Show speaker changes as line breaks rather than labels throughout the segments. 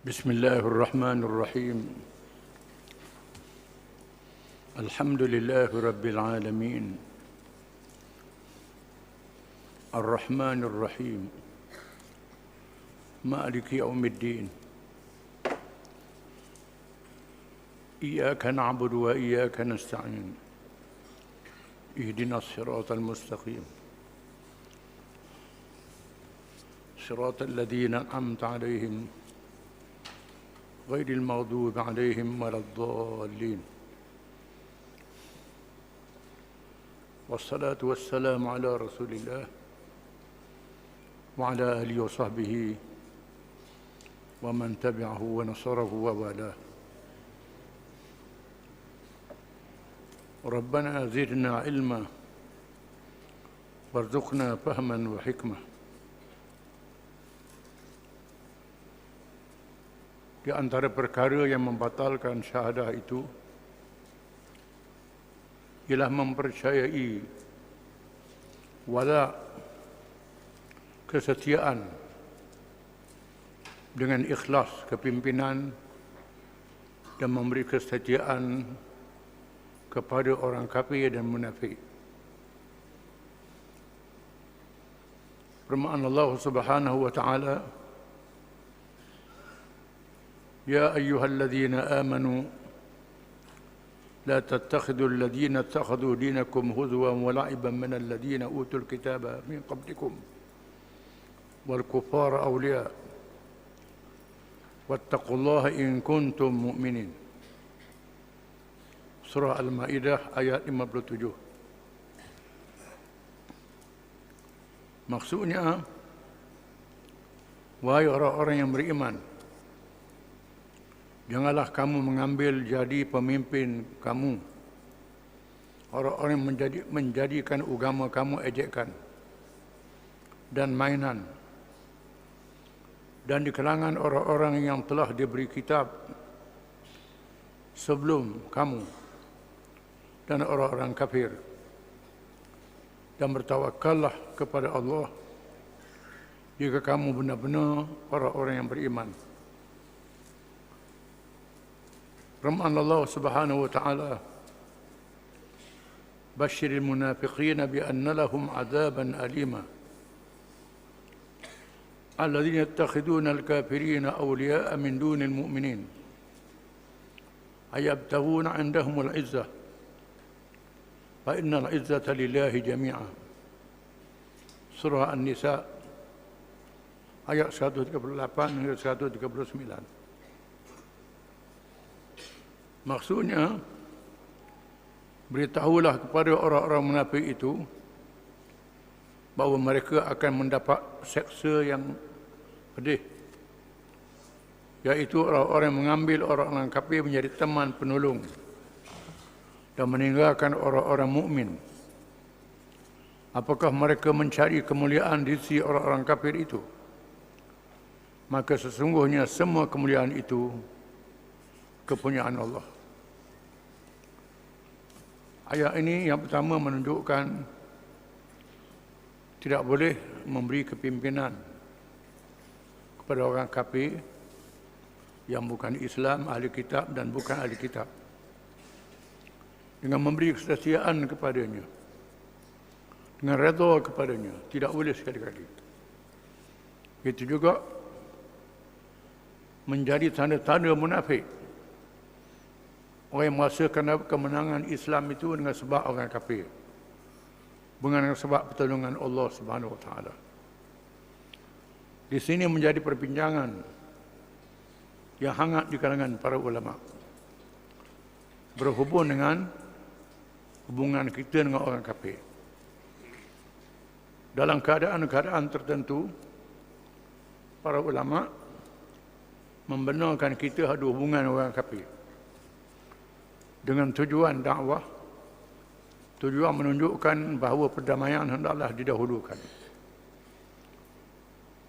بسم الله الرحمن الرحيم. الحمد لله رب العالمين، الرحمن الرحيم، مالك يوم الدين، إياك نعبد وإياك نستعين، اهدنا الصراط المستقيم، صراط الذين أنعمت عليهم غير المغضوب عليهم ولا الضالين. والصلاة والسلام على رسول الله وعلى آله وصحبه ومن تبعه ونصره ووالاه. ربنا زدنا علما وارزقنا فهما وحكمة. Di antara perkara yang membatalkan syahadah itu ialah mempercayai wala, kesetiaan dengan ikhlas kepimpinan dan memberi kesetiaan kepada orang kafir dan munafik. Firman Allah Subhanahu wa taala, يا أيها الذين آمنوا لا تتخذوا الذين اتخذوا دينكم هزوا ولعبا من الذين أوتوا الكتاب من قبلكم والكفار أولياء واتقوا الله إن كنتم مؤمنين. Surah Al-Ma'idah ayat 57. Maksudnya, wahai orang-orang yang beriman, janganlah kamu mengambil jadi pemimpin kamu orang-orang yang menjadikan agama kamu ejekan dan mainan, dan di kalangan orang-orang yang telah diberi kitab sebelum kamu dan orang-orang kafir, dan bertawakallah kepada Allah jika kamu benar-benar orang-orang yang beriman. Firman Allah Subhanahu wa taala, Bashiril munafiqina bi anna lahum adzaban alima alladhina yattakhiduna al-kafirina awliya'a min dunil mu'minin ayabtaghuna 'indahum al-'izzah fa innal 'izzata lillahi jami'a. Surah An-Nisa ayat 138 hingga 139. Maksudnya, beritahulah kepada orang-orang munafik itu bahawa mereka akan mendapat seksa yang pedih, iaitu orang-orang yang mengambil orang-orang kafir menjadi teman penolong dan meninggalkan orang-orang mukmin. Apakah mereka mencari kemuliaan di sisi orang-orang kafir itu? Maka sesungguhnya semua kemuliaan itu kepunyaan Allah. Ayat ini yang pertama menunjukkan tidak boleh memberi kepimpinan kepada orang kafir yang bukan Islam, ahli kitab dan bukan ahli kitab, dengan memberi kesetiaan kepadanya, dengan redha kepadanya. Tidak boleh sekali-kali. Itu juga menjadi tanda-tanda munafik. Orang yang merasakan kemenangan Islam itu dengan sebab orang kafir, bukan dengan sebab pertolongan Allah Subhanahu wa taala. Di sini menjadi perbincangan yang hangat di kalangan para ulama berhubung dengan hubungan kita dengan orang kafir. Dalam keadaan-keadaan tertentu, para ulama membenarkan kita ada hubungan orang kafir dengan tujuan dakwah, tujuan menunjukkan bahawa perdamaian hendaklah didahulukan.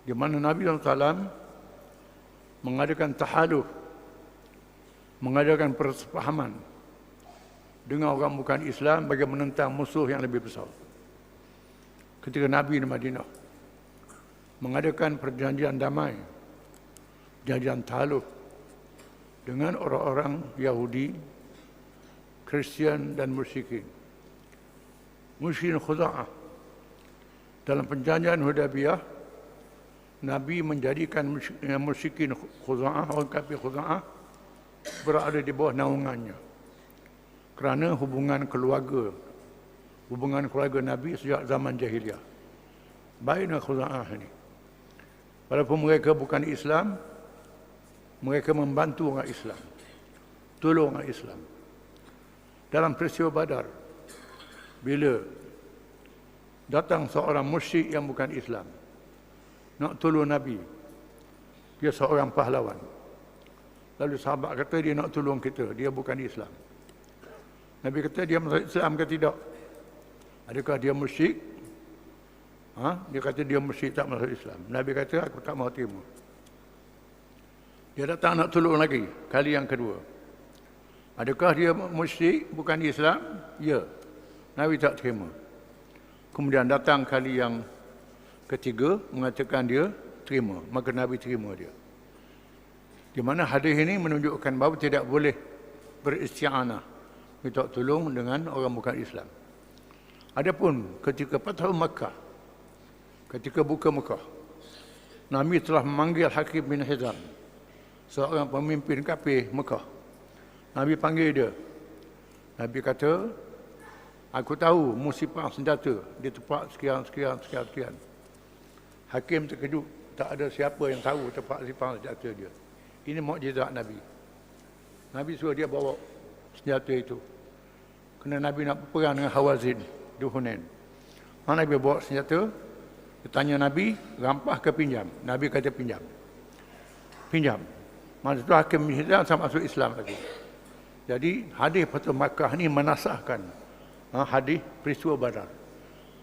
Di mana Nabi SAW mengadakan tahaluf, mengadakan persepahaman dengan orang bukan Islam bagi menentang musuh yang lebih besar. Ketika Nabi di Madinah mengadakan perjanjian damai jadian takluk dengan orang-orang Yahudi, Kristian dan musyrikin. Musyrikin Khuza'ah. Dalam perjanjian Hudaybiyah, Nabi menjadikan musyrikin Khuza'ah, orang kafir Khuza'ah, berada di bawah naungannya. Kerana hubungan keluarga Nabi sejak zaman jahiliyah. Baiklah Khuza'ah ini. Walaupun mereka bukan Islam, mereka membantu orang Islam, tolong orang Islam. Dalam peristiwa Badar, bila datang seorang musyrik yang bukan Islam nak tolong Nabi, dia seorang pahlawan. Lalu sahabat kata dia nak tolong kita, dia bukan Islam. Nabi kata dia masuk Islam ke tidak? Adakah dia musyrik? Dia kata dia musyrik, tak masuk Islam. Nabi kata aku tak mahu terima. Dia datang nak tolong lagi, kali yang kedua. Adakah dia musyrik, bukan Islam? Ya. Nabi tak terima. Kemudian datang kali yang ketiga, mengatakan dia terima. Maka Nabi terima dia. Di mana hadis ini menunjukkan bahawa tidak boleh beristi'anah, minta tolong dengan orang bukan Islam. Adapun ketika Fathu Makkah, ketika buka Mekah, Nabi telah memanggil Hakim bin Hizam, seorang pemimpin kafir Mekah. Nabi panggil dia. Nabi kata, aku tahu musibah senjata di tempat sekian. Hakim terkejut, tak ada siapa yang tahu tempat simpan senjata dia. Ini mukjizat Nabi. Nabi suruh dia bawa senjata itu. Kerana Nabi nak perang dengan Hawazin di Hunain. Nabi bawa senjata. Dia tanya Nabi, rampah ke pinjam? Nabi kata pinjam. Pinjam. Masa itu Hakim bin Hizam sama masuk Islam lagi. Jadi hadis Fathu Makkah ni menasahkan hadis peristiwa Badar.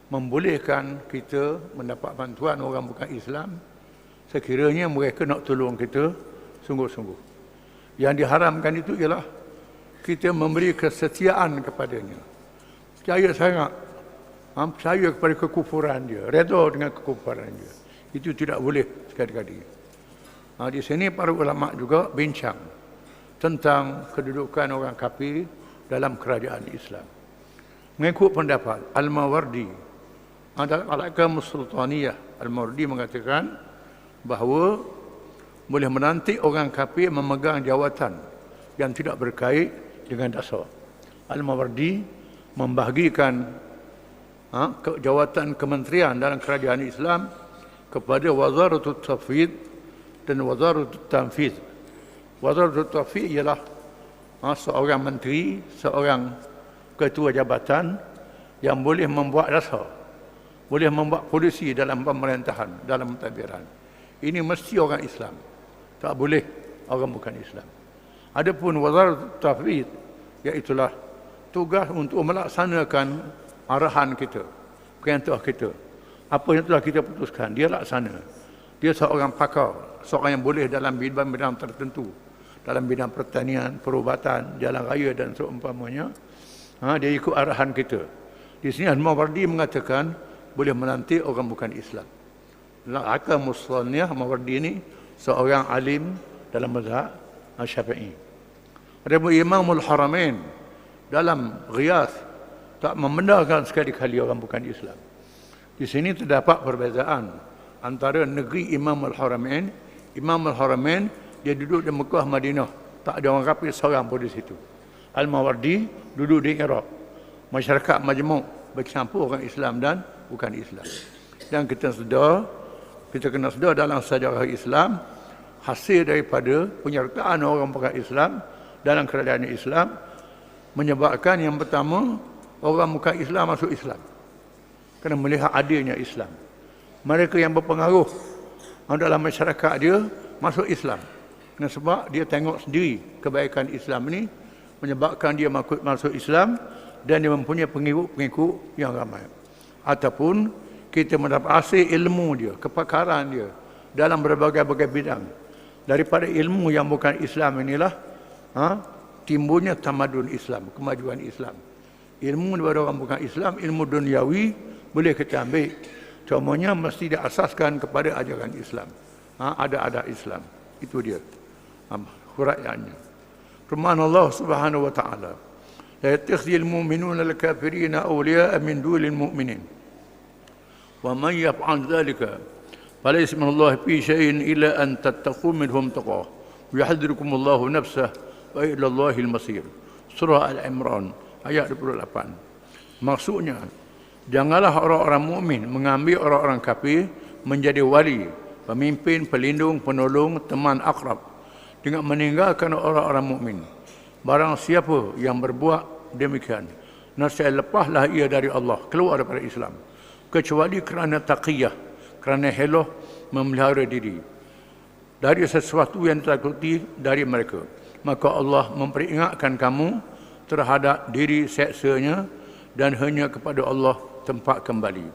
Membolehkan kita mendapat bantuan orang bukan Islam sekiranya mereka nak tolong kita sungguh-sungguh. Yang diharamkan itu ialah kita memberi kesetiaan kepadanya. Percaya sangat. Percaya kepada kekufuran dia. Redha dengan kekufuran dia. Itu tidak boleh sekali-kali. Di sini para ulama juga bincang tentang kedudukan orang kafir dalam kerajaan Islam. Mengikut pendapat Al-Mawardi, dalam Al-Ahkam Sultaniyah, Al-Mawardi mengatakan bahawa boleh menanti orang kafir memegang jawatan yang tidak berkait dengan dasar. Al-Mawardi membahagikan jawatan kementerian dalam kerajaan Islam kepada Wazaratul Tafwid dan Wazaratul Tanfiz. Wazaratul Tafwid ialah seorang menteri, seorang ketua jabatan yang boleh membuat dasar, boleh membuat polisi dalam pemerintahan, dalam pentadbiran. Ini mesti orang Islam. Tak boleh orang bukan Islam. Adapun Wazaratul Tafwid, iaitulah tugas untuk melaksanakan arahan kita, perintah kita. Apa yang telah kita putuskan, dia laksana. Dia seorang pakar, seorang yang boleh dalam bidang-bidang tertentu, dalam bidang pertanian, perubatan, jalan raya dan seumpamanya. Dia ikut arahan kita. Di sini Al-Mawardi mengatakan boleh menanti orang bukan Islam. Dalam Ahkam Sultaniyah, Mawardi ini seorang alim dalam mazhab Syafi'i. Adapun Imamul Haramain dalam Riyadh tak membenarkan sekali-kali orang bukan Islam. Di sini terdapat perbezaan antara negeri Imamul Haramain. Imamul Haramain dia duduk di Mekah, Madinah. Tak ada orang kafir seorang pun di situ. Al-Mawardi duduk di Iraq. Masyarakat majmuk bercampur orang Islam dan bukan Islam. Dan kita kena sedar dalam sejarah Islam, hasil daripada penyertaan orang bukan Islam dalam kerajaan Islam menyebabkan yang pertama, orang bukan Islam masuk Islam. Kerana melihat adilnya Islam. Mereka yang berpengaruh dalam masyarakat dia masuk Islam. Kerana sebab dia tengok sendiri kebaikan Islam ini menyebabkan dia masuk Islam dan dia mempunyai pengikut-pengikut yang ramai. Ataupun kita mendapat hasil ilmu dia, kepakaran dia dalam berbagai-bagai bidang. Daripada ilmu yang bukan Islam inilah timbulnya tamadun Islam, kemajuan Islam. Ilmu daripada orang bukan Islam, ilmu duniawi boleh kita ambil. Cumanya mesti diasaskan kepada ajaran Islam. Ada Islam. Itu dia huraiannya. Firman Allah Subhanahu wa taala, la yattakhidhul mu'minuna al-kafirina awliya'a min dunil mu'minin wa man yaf'al dhalika falaysa min Allah fi shay'in illa an tattaqu minhum taqwa wa yahdhirukumullahu nafsahu wa ila Allahil masir. Surah Al-Imran ayat 28. Maksudnya, janganlah orang-orang mukmin mengambil orang-orang kafir menjadi wali, pemimpin, pelindung, penolong, teman akrab dengan meninggalkan orang-orang mukmin. Barang siapa yang berbuat demikian, nescaya lepaslah ia dari Allah, keluar daripada Islam, kecuali kerana taqiyah, kerana helah memelihara diri dari sesuatu yang ditakuti dari mereka. Maka Allah memperingatkan kamu terhadap diri seksanya dan hanya kepada Allah tempat kembali.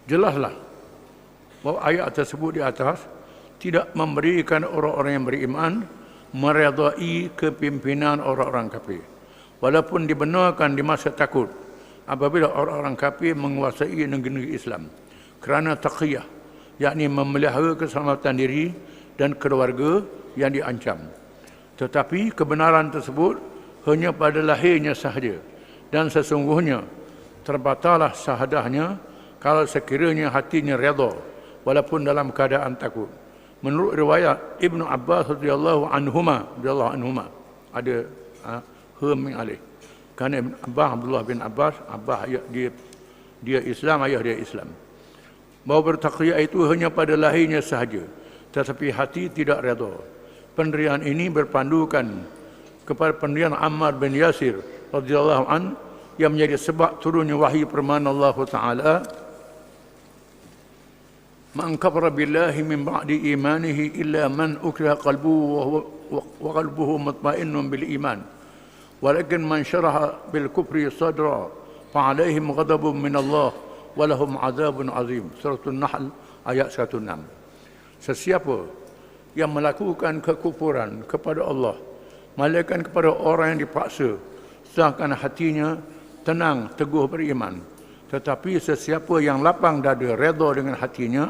Jelaslah bahawa ayat tersebut di atas tidak memberikan orang-orang yang beriman meredai kepimpinan orang-orang kafir, walaupun dibenarkan di masa takut apabila orang-orang kafir menguasai negeri Islam kerana taqiyah, yakni memelihara keselamatan diri dan keluarga yang diancam. Tetapi kebenaran tersebut hanya pada lahirnya sahaja, dan sesungguhnya terbatallah syahadahnya kalau sekiranya hatinya redha walaupun dalam keadaan takut. Menurut riwayat Ibnu Abbas radhiyallahu anhuma ada min alih. Kerana Abdullah bin Abbas, dia Islam, ayah dia Islam. Bahawa bertaqiyah itu hanya pada lahirnya sahaja, tetapi hati tidak redha. Pendirian ini berpandukan kepada pendirian Ammar bin Yasir radhiyallahu an yang menjadi sebab turunnya wahyu firman Allah Taala, "Man kafara billahi min ba'di imanihi illa man ukriha qalbuhu wa qalbuhu mutma'innun bil iman, walakin man syaraha bil kufri sadra fa 'alaihim ghadabun min Allah wa lahum 'adzabun 'azim." Surah An-Nahl ayat 106. Sesiapa yang melakukan kekufuran kepada Allah, malaikat kepada orang yang dipaksa, sedangkan hatinya tenang, teguh beriman. Tetapi sesiapa yang lapang dada, redha dengan hatinya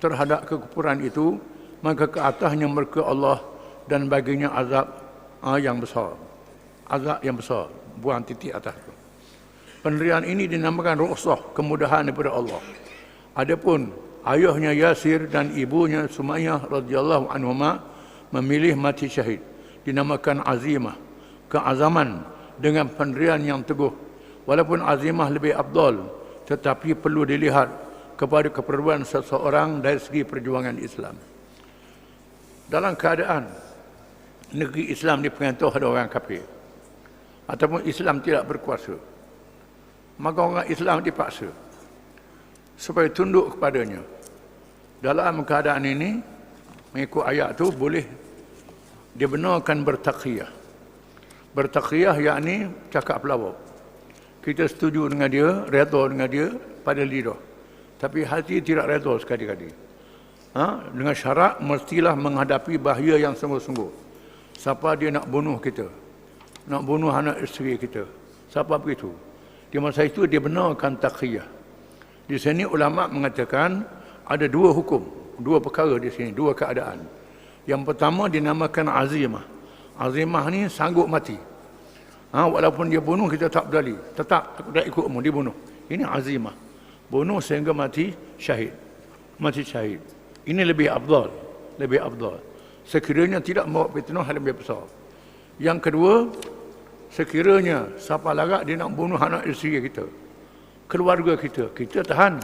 terhadap kekufuran itu, maka ke atasnya murka Allah dan baginya azab yang besar. Azab yang besar, buang titik atas itu. Pendirian ini dinamakan rukhsah, kemudahan daripada Allah. Adapun ayahnya Yasir dan ibunya Sumayyah radhiyallahu anhuma memilih mati syahid, dinamakan azimah, keazaman dengan pendirian yang teguh. Walaupun azimah lebih afdal, tetapi perlu dilihat kepada keperluan seseorang dari segi perjuangan Islam. Dalam keadaan negeri Islam dipengaruhi oleh orang kafir ataupun Islam tidak berkuasa, maka orang Islam dipaksa supaya tunduk kepadanya. Dalam keadaan ini, mengikut ayat itu boleh dibenarkan bertaqiyah. Bertaqiyah yakni cakap pelawak. Kita setuju dengan dia, redha dengan dia pada lidah, tapi hati tidak redha sekali-kali. Dengan syarat mestilah menghadapi bahaya yang sungguh-sungguh. Siapa dia nak bunuh kita, nak bunuh anak isteri kita, siapa begitu, di masa itu dia benarkan taqiyah. Di sini ulama mengatakan ada dua hukum, dua perkara di sini, dua keadaan. Yang pertama dinamakan azimah. Azimah ni sanggup mati. Walaupun dia bunuh kita tak berdali, tetap tak ikut umur, dia bunuh. Ini azimah. Bunuh sehingga mati syahid. Mati syahid. Ini lebih afdal, lebih afdal. Sekiranya tidak membawa fitnah lebih besar. Yang kedua, sekiranya siapa larat dia nak bunuh anak isteri kita, keluarga kita, kita tahan.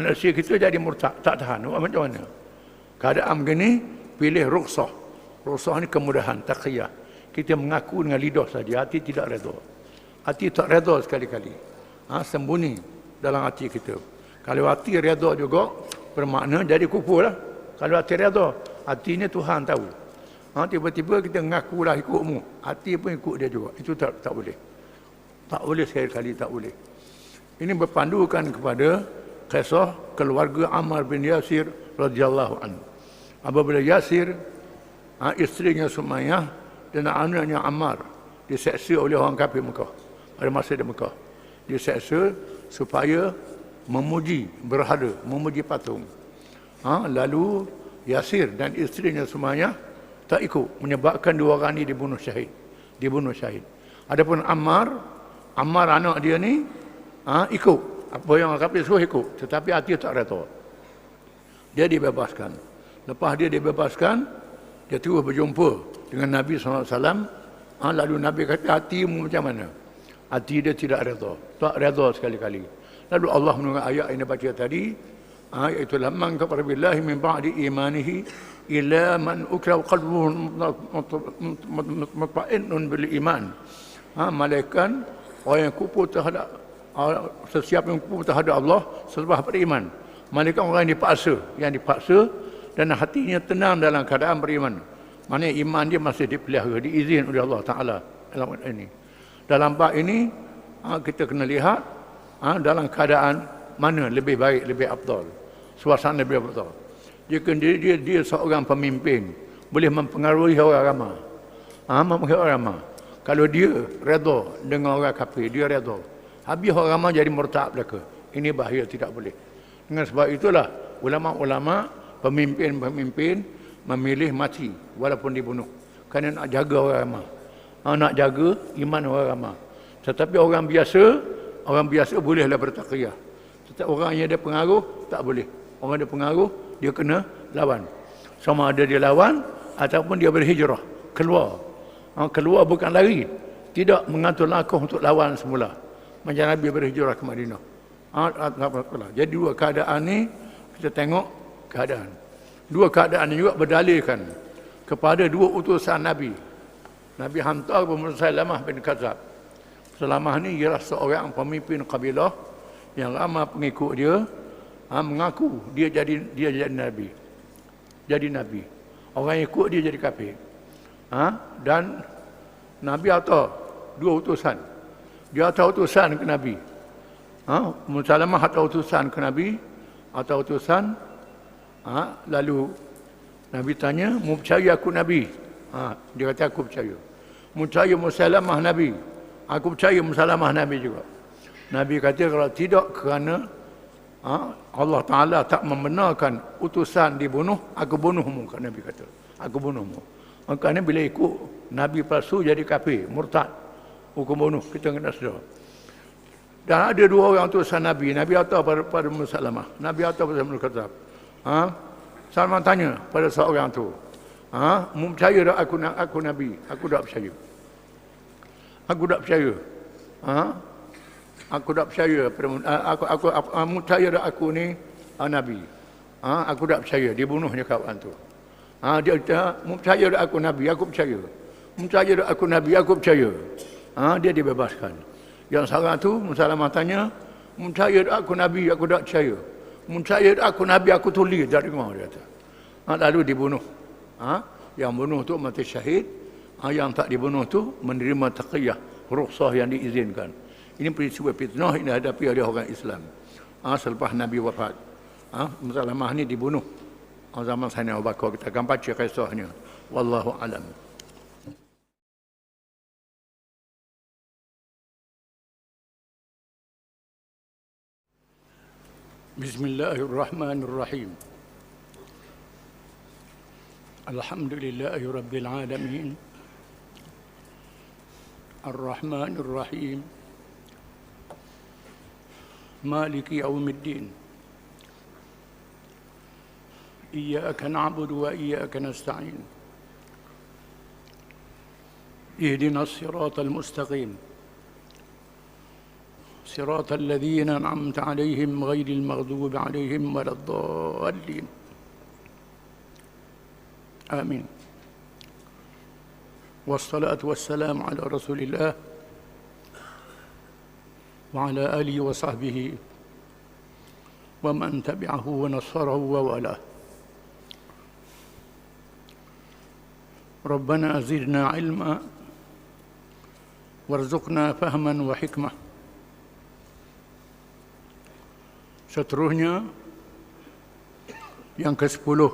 Anak isteri kita jadi murtad, tak tahan. Macam mana? Keadaan begini, pilih rukhsah. Rukhsah ni kemudahan, taqiyah. Kita mengaku dengan lidah saja, hati tidak redha. Hati tak redha sekali-kali. Sembunyi dalam hati kita. Kalau hati redha juga, bermakna jadi kufur lah. Kalau hati redha, hatinya Tuhan tahu. Tiba-tiba kita mengakulah ikutmu, hati pun ikut dia juga. Itu tak boleh. Tak boleh sekali-kali, tak boleh. Ini berpandukan kepada kisah keluarga Ammar bin Yasir radhiyallahu anhu. Apabila Yasir, isterinya Sumayyah dan anaknya Ammar diseksa oleh orang kafir Mekah pada masa di Mekah. Diseksa supaya memuji berhala, memuji patung. Lalu Yasir dan isterinya semuanya tak ikut, menyebabkan dua orang ini dibunuh syahid. Adapun Ammar anak dia ni ikut apa yang kafir suruh ikut, tetapi hati tak reda. Dia dibebaskan. Lepas dia dibebaskan, dia terus berjumpa dengan Nabi SAW. Lalu Nabi kata, hatimu macam mana? Hati dia tidak reda, tak reda sekali-kali. Lalu Allah menurunkan ayat yang dia baca tadi, iaitu lamman kafara billahi min ba'di imanihi illa man ukra qalbuhu mutma'innun bil iman. Malaikat orang yang kufur terhadap sesiapa yang kufur terhadap Allah selepas beriman. Malaikat orang yang dipaksa dan hatinya tenang dalam keadaan beriman. Maknanya iman dia masih dipelihara, diizin oleh Allah Taala dalam ini. Dalam bab ini kita kena lihat dalam keadaan mana lebih baik, lebih afdal. Suasana lebih afdal. Jika dia seorang pemimpin, boleh mempengaruhi orang ramai. Mempengaruhi orang ramai. Kalau dia redha dengan orang kafir, dia redha. Habis orang ramai jadi murtad belaka. Ini bahaya, tidak boleh. Dengan sebab itulah ulama-ulama, pemimpin-pemimpin memilih mati walaupun dibunuh. Kerana nak jaga orang ramai. Nak jaga iman orang ramai. Tetapi orang biasa bolehlah bertakriyah. Tetapi orang yang ada pengaruh tak boleh. Orang ada pengaruh dia kena lawan. Sama ada dia lawan ataupun dia berhijrah, keluar. Keluar bukan lari. Tidak mengatur langkah untuk lawan semula. Macam Nabi berhijrah ke Madinah. Jadi dua keadaan ni kita tengok keadaan. Dua keadaan ini juga berdalilkan kepada dua utusan Nabi. Nabi hantar kepada Musailamah bin Kadzab. Musailamah ni ialah seorang pemimpin kabilah yang ramai pengikut dia, mengaku dia jadi Nabi. Jadi Nabi. Orang yang ikut dia jadi kafir. Dan Nabi hantar dua utusan. Dia hantar utusan ke Nabi. Musailamah hantar utusan ke Nabi, hantar utusan. Lalu Nabi tanya, "Mu percaya aku Nabi?" Dia kata, "Aku percaya." "Mu percaya Musailamah Nabi?" "Aku percaya Musailamah Nabi juga." Nabi kata, "Kalau tidak kerana Allah Ta'ala tak membenarkan utusan dibunuh, aku bunuhmu." Nabi kata, "Aku bunuhmu." Makanya bila ikut Nabi palsu jadi kafir, murtad, hukum bunuh, kita kena sedar. Dan ada dua orang utusan Nabi. Nabi hantar pada Musailamah. Nabi hantar pada Musailamah. Salman tanya pada seorang tu, "Mu percaya tak aku Nabi?" "Aku tak percaya." "Aku tak percaya." "Aku tak percaya mu percaya tak aku ni Nabi?" "Aku tak percaya." Dia bunuhnya kawan tu. Dia kata, "Mu percaya tak aku Nabi?" "Aku percaya." "Mu percaya tak aku Nabi?" "Aku percaya." Dia dibebaskan. Yang seorang tu Musailamah tanya, "Mu percaya tak aku Nabi?" "Aku tak percaya." "Mu percaya tak aku Nabi?" "Aku tulis dari rumah," dia kata. Lalu dibunuh. Yang bunuh tu mati syahid. Yang tak dibunuh tu menerima taqiyah, rukhsah yang diizinkan. Ini peristiwa fitnah ini hadapi oleh orang Islam. Selepas Nabi wafat. Musailamah ni dibunuh. Zaman Sayyidina Abu Bakar. Kita akan baca kisahnya. Wallahu alam. Bismillahirrahmanirrahim. Alhamdulillahi Rabbil Alamin. Ar-Rahmanir-Rahim. Maliki Yawmiddin. Iyyaka na'budu wa iyyaka nasta'in. Ihdinas siratal mustaqim. صراط الذين أنعمت عليهم غير المغضوب عليهم ولا الضالين آمين والصلاة والسلام على رسول الله وعلى آله وصحبه ومن تبعه ونصره ووالاه ربنا زدنا علما وارزقنا فهما وحكمة. Seterusnya yang ke-10,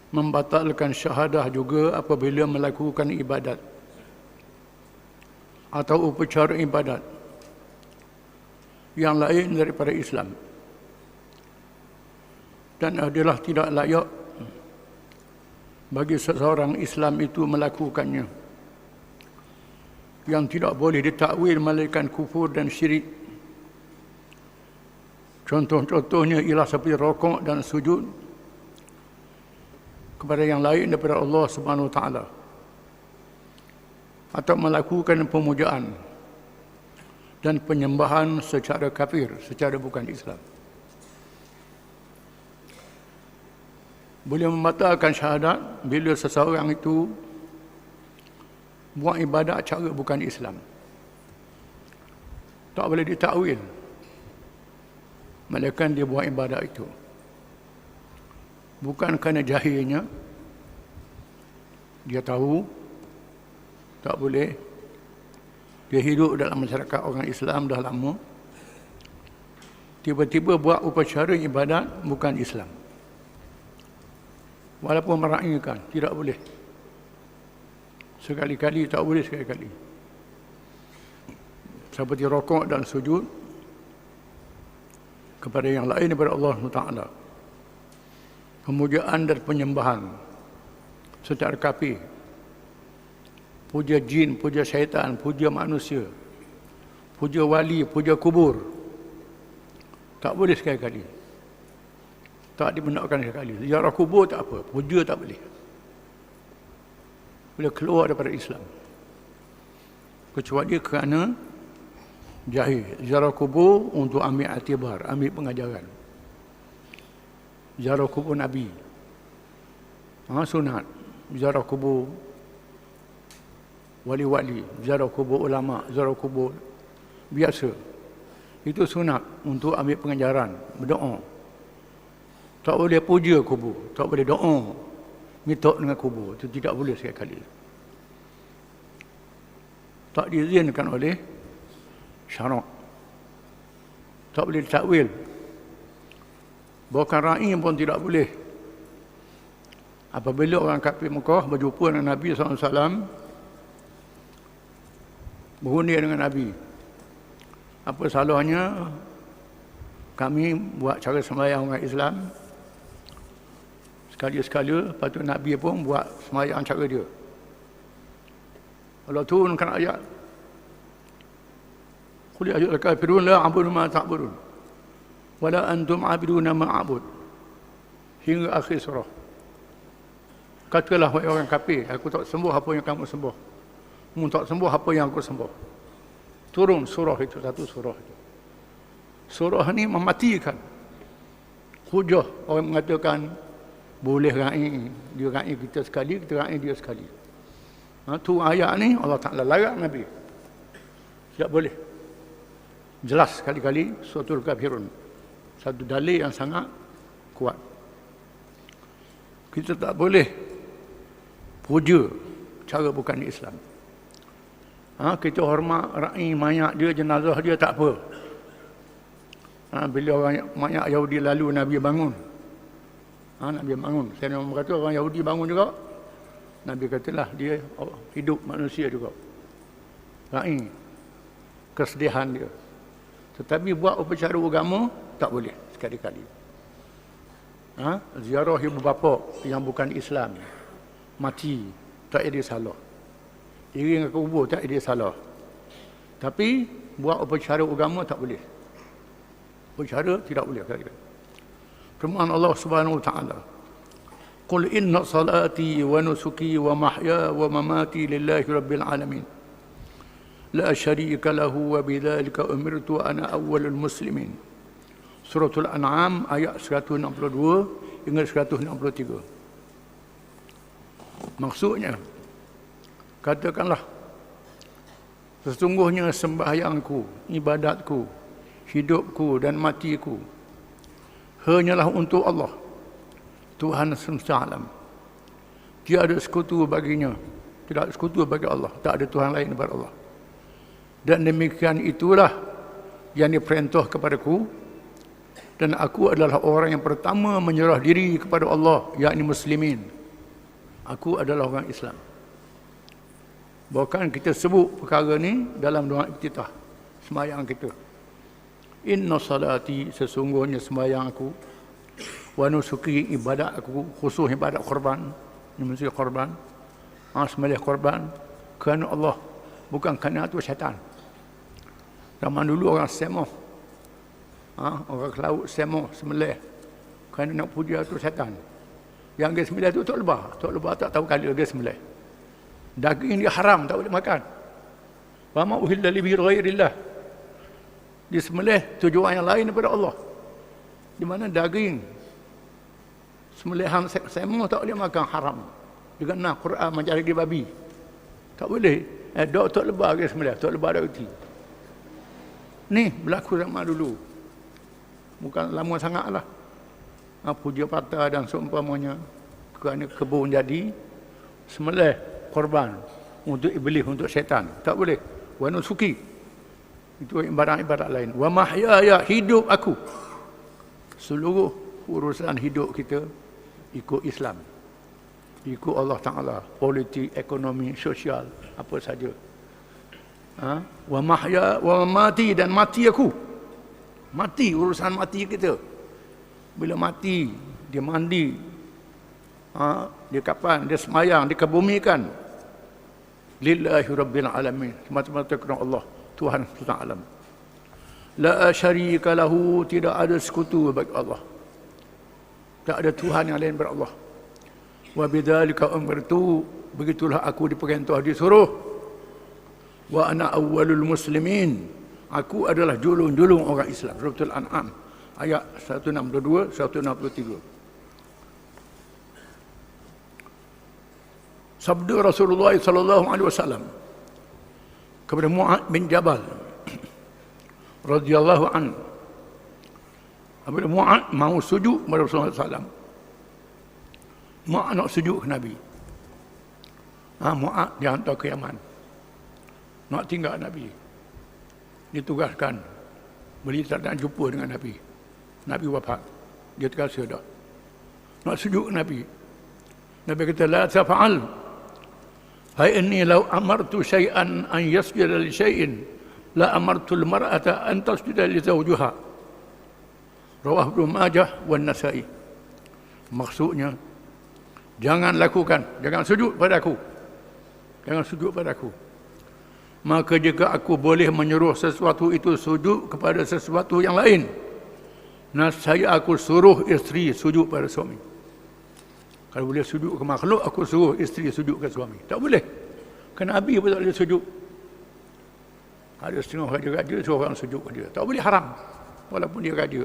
membatalkan syahadah juga apabila melakukan ibadat atau upacara ibadat yang lain daripada Islam. dan adalah tidak layak bagi seseorang Islam itu melakukannya. Yang tidak boleh ditakwil melainkan kufur dan syirik. Contoh-contohnya ialah seperti rokok dan sujud kepada yang lain daripada Allah Subhanahu Wa Taala, atau melakukan pemujaan dan penyembahan secara kafir, secara bukan Islam. Boleh membatalkan syahadat bila seseorang itu buat ibadat cara bukan Islam. Tak boleh ditakwil melainkan dia buat ibadat itu bukan kerana jahilnya, dia tahu tak boleh, dia hidup dalam masyarakat orang Islam dah lama, tiba-tiba buat upacara ibadat bukan Islam, walaupun meraihkan, tidak boleh. Sekali-kali tak boleh, sekali-kali. Seperti rokok dan sujud kepada yang lain daripada Allah Taala, pemujaan dan penyembahan secara kafir, puja jin, puja syaitan, puja manusia, puja wali, puja kubur, tak boleh sekali-kali. Tak dibenarkan sekali. Ziarah kubur tak apa, puja tak boleh. Boleh keluar daripada Islam, kecuali kerana jahil. Ziarah kubur untuk ambil atibar, ambil pengajaran. Ziarah kubur Nabi, sunat. Ziarah kubur wali-wali, ziarah kubur ulama, ziarah kubur biasa, itu sunat untuk ambil pengajaran, berdoa. Tak boleh puja kubur, tak boleh doa minta dengan kubur, itu tidak boleh sekali-kali. Tak diizinkan oleh syarak, tak boleh ditakwil. Bahkan ra'i pun tidak boleh. Apabila orang kafir Mekah berjumpa dengan Nabi SAW, berunding dengan Nabi, apa salahnya kami buat cara sembahyang orang Islam sekali-sekala, lepas tu Nabi pun buat sembahyang cara dia. Allah turunkan ayat, qul ya ayyuhal kafirun la a'budu ma ta'budun wa la antum 'abiduna ma a'bud, hingga akhir surah. Katakanlah wahai orang kafir, aku tak sembah apa yang kamu sembah, kamu tak sembah apa yang aku sembah. Turun surah itu, satu surah itu. Surah ini mematikan hujah orang mengatakan boleh ra'i, dia ra'i kita sekali, kita ra'i dia sekali. Tu ayat ni Allah Ta'ala larang Nabi, tidak boleh. Jelas sekali-kali suratul kafirun, satu dalil yang sangat kuat. Kita tak boleh puja cara bukan Islam. Kita hormat ra'i mayat dia, jenazah dia, tak apa. Bila orang mayat Yahudi lalu, Nabi bangun. Nabi bangun. Saya nak kata orang Yahudi bangun juga. Nabi katalah dia hidup manusia juga. Ra'i kesedihan dia. Tetapi buat upacara agama tak boleh sekali-kali. Ziarah ibu bapa yang bukan Islam, mati, tak ada salah. Iring ke kubur tak ada salah. Tapi buat upacara agama tak boleh. Upacara tidak boleh sekali-kali. Firman Allah Subhanahu Wa Taala, qul inna salati wa nusuki wa mahya wa mamati lillahi rabbil alamin la syarika lahu wa bidzalika umirtu ana awwalul muslimin. Suratul An'am ayat 162 hingga 163. Maksudnya, katakanlah, sesungguhnya sembahyangku, ibadatku, hidupku dan matiku hanyalah untuk Allah, Tuhan semesta alam. Tiada sekutu baginya, tidak sekutu bagi Allah, tak ada Tuhan lain daripada Allah. Dan demikian itulah yang diperintah kepadaku, dan aku adalah orang yang pertama menyerah diri kepada Allah, yakni muslimin. Aku adalah orang Islam. Bahkan kita sebut perkara ni dalam doa iftitah sembahyang kita. Inna salati, sesungguhnya sembahyang aku, wa nusuki, ibadat aku, khusus ibadat korban, mesti korban, sembelih korban kerana Allah, bukan kerana tu syaitan. Zaman dulu orang semoh, orang ke laut semoh sembelih kerana nak puja tu syaitan. Yang dia sembelih tu Tok Lebah tak tahu kali dia sembelih. Daging dia haram, tak boleh makan. Wa ma uhilla li ghairillah. Dia sembelih tujuan yang lain daripada Allah. Di mana daging sembelihan semua tak boleh makan, haram. Dengan Quran mencari di babi. Tak boleh. Tok Lebah dia sembelih, Tok Lebah dah reti. Ni berlaku zaman dulu. Bukan lama sangatlah. Puja patah dan seumpamanya kerana kebun jadi sembelih korban untuk iblis, untuk syaitan. Tak boleh. Wa nusuki. Itu ibarat-ibarat lain. Wa mahyaya, hidup aku. Seluruh urusan hidup kita ikut Islam. Ikut Allah Ta'ala. Politik, ekonomi, sosial, apa saja. Wa mahya, wa mati, dan mati aku. Mati, urusan mati kita. Bila mati, dia mandi. Dia kapan? Dia semayang, dia kebumikan. Lillahi Rabbil Alamin. Semata-mata kerana Allah, Tuhan Tuhan alam. La syarika lahu, tidak ada sekutu bagi Allah. Tak ada Tuhan yang lain daripada Allah. Wa bidzalika umirtu, begitulah aku diperintah, disuruh. Wa ana awwalul muslimin, aku adalah julung-julung orang Islam. Suratul An'am ayat 162 163. Sabda Rasulullah sallallahu alaihi wasallam kepada Mu'ad bin Jabal radhiyallahu anhu. Apabila Mu'ad mau sujud kepada Rasulullah sallallahu, Mu'ad nak sujud ke Nabi. Mu'ad dihantar ke Yaman, nak tinggal Nabi. Ditugaskan beli tak jumpa dengan Nabi. Nabi wafat, dia terasa dah. Nak sujud ke Nabi. Nabi kata, la tafa'al. Hai inni law amartu syai'an an yasjuda li syai'in la amartu al-mar'ata an tasjuda li zawjiha. Rawah Ibnu Majah wan Nasa'i. Maksudnya, jangan lakukan, jangan sujud pada aku. Jangan sujud pada aku. Maka jika aku boleh menyuruh sesuatu itu sujud kepada sesuatu yang lain, saya aku suruh isteri sujud pada suami. Kalau boleh sujud ke makhluk, aku suruh isteri sujud ke suami. Tak boleh. Kerana Nabi pun tak boleh sujud. Ada setengah raja-raja suruh orang sujud ke dia. Tak boleh, haram. Walaupun dia raja.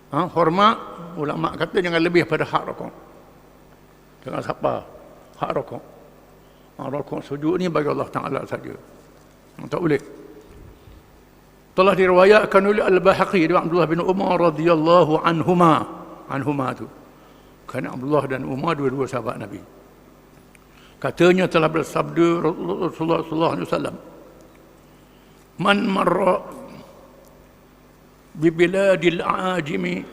Hormat, ulama kata jangan lebih pada hak rokok. Jangan siapa hak rokok. Rokok sujud ni bagi Allah Ta'ala saja. Tak boleh. Telah diriwayatkan oleh Al-Bahaqi dari Abdullah bin Umar radhiyallahu anhuma tu. Kerana Abdullah dan Umar dua-dua sahabat Nabi. Katanya telah bersabda Rasulullah sallallahu alaihi wasallam, man marra bi biladil ajimi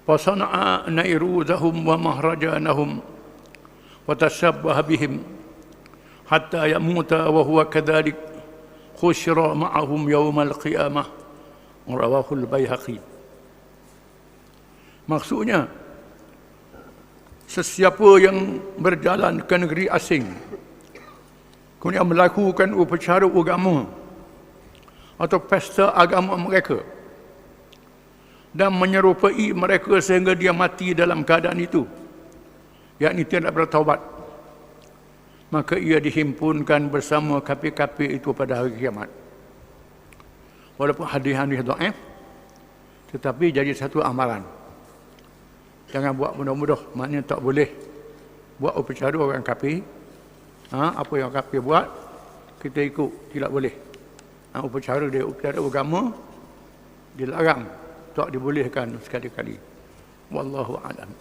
fa sana'a nairuzahum wa mahrajanahum wa tashabbaha bihim hatta yamuta wa huwa kadzalik khusyira ma'ahum yaumal qiyamah. Rawahul Baihaqi. Maksudnya, sesiapa yang berjalan ke negeri asing kemudian melakukan upacara agama atau pesta agama mereka dan menyerupai mereka sehingga dia mati dalam keadaan itu, yakni tidak bertaubat, maka ia dihimpunkan bersama kafir-kafir itu pada hari kiamat. Walaupun hadis-hadis dhaif, tetapi jadi satu amalan. Jangan buat mudah-mudah, maknanya tak boleh buat upacara orang kafir. Apa yang kafir buat, kita ikut, tidak boleh. Upacara dia, upacara agama, dilarang, tak dibolehkan sekali-kali. Wallahu a'lam.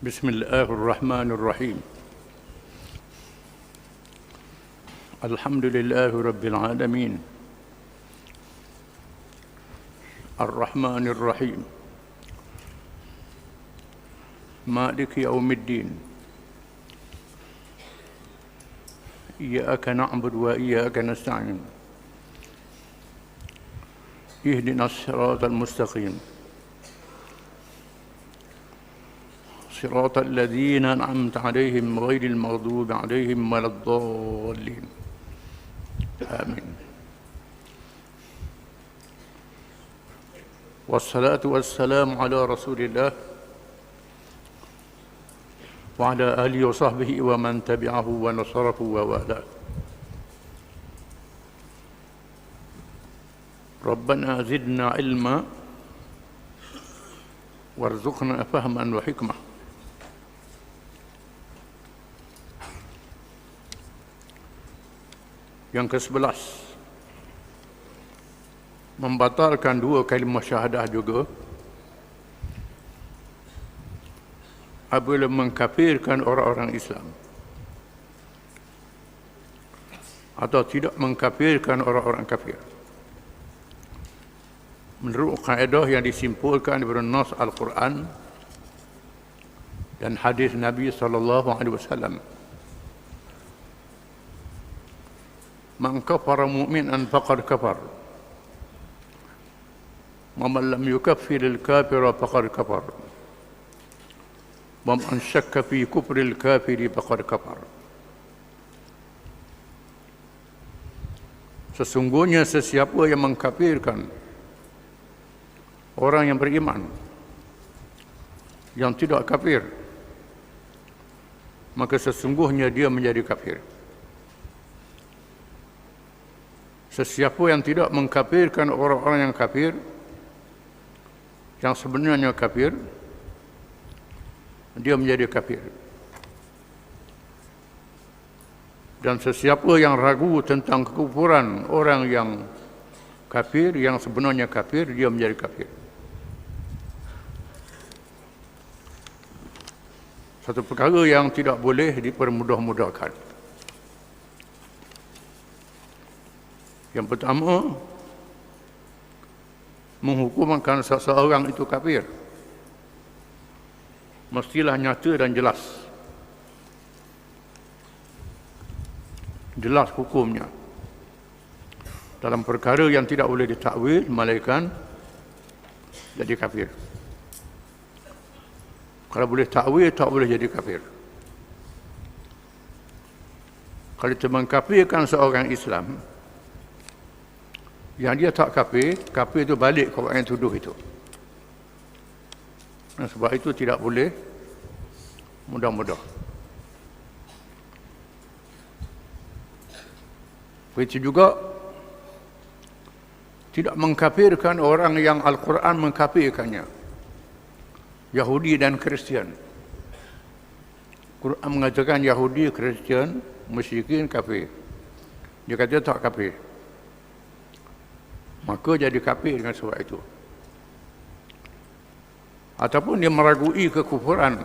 Bismillahirrahmanirrahim. Alhamdulillahi Rabbil Alamin. Ar-Rahmanir Rahim. Maliki Yaumiddin. إياك نعبد وإياك نستعين اهدنا الصراط المستقيم صراط الذين أنعمت عليهم غير المغضوب عليهم ولا الضالين آمين. والصلاة والسلام على رسول الله وعلى آله وصحبه ومن تبعه ونصره ووالاه. ربنا زدنا علما وارزقنا فهما وحكمة. Yang ke-11, membatalkan 2 kalimah syahadah juga apabila mengkafirkan orang-orang Islam atau tidak mengkafirkan orang-orang kafir. Menurut kaedah yang disimpulkan daripada nas Al-Quran dan hadis Nabi SAW, man kafara mu'minan faqad kafar wa man lam yukaffir al-kafira faqad kafar wa man syakka fi kufri al-kafiri faqad kafar. Sesungguhnya sesiapa yang mengkafirkan orang yang beriman yang tidak kafir, maka sesungguhnya dia menjadi kafir. Sesiapa yang tidak mengkafirkan orang-orang yang kafir, yang sebenarnya kafir, dia menjadi kafir. Dan sesiapa yang ragu tentang kekufuran orang yang kafir, yang sebenarnya kafir, dia menjadi kafir. Satu perkara yang tidak boleh dipermudah-mudahkan. Yang pertama, menghukumkan seseorang itu kafir mestilah nyata dan jelas. Jelas hukumnya. Dalam perkara yang tidak boleh ditakwil, melainkan jadi kafir. Kalau boleh takwil, tak boleh jadi kafir. Kalau kita mengkafirkan seorang Islam, yang dia tak kafir, kafir itu balik ke orang yang tuduh itu. Sebab itu tidak boleh mudah-mudah. Begitu juga tidak mengkafirkan orang yang Al-Quran mengkafirkannya, Yahudi dan Kristian. Quran mengatakan Yahudi, Kristian, musyrikin kafir. Dia kata tak kafir, maka jadi kafir dengan sebab itu. Ataupun dia meragui kekufuran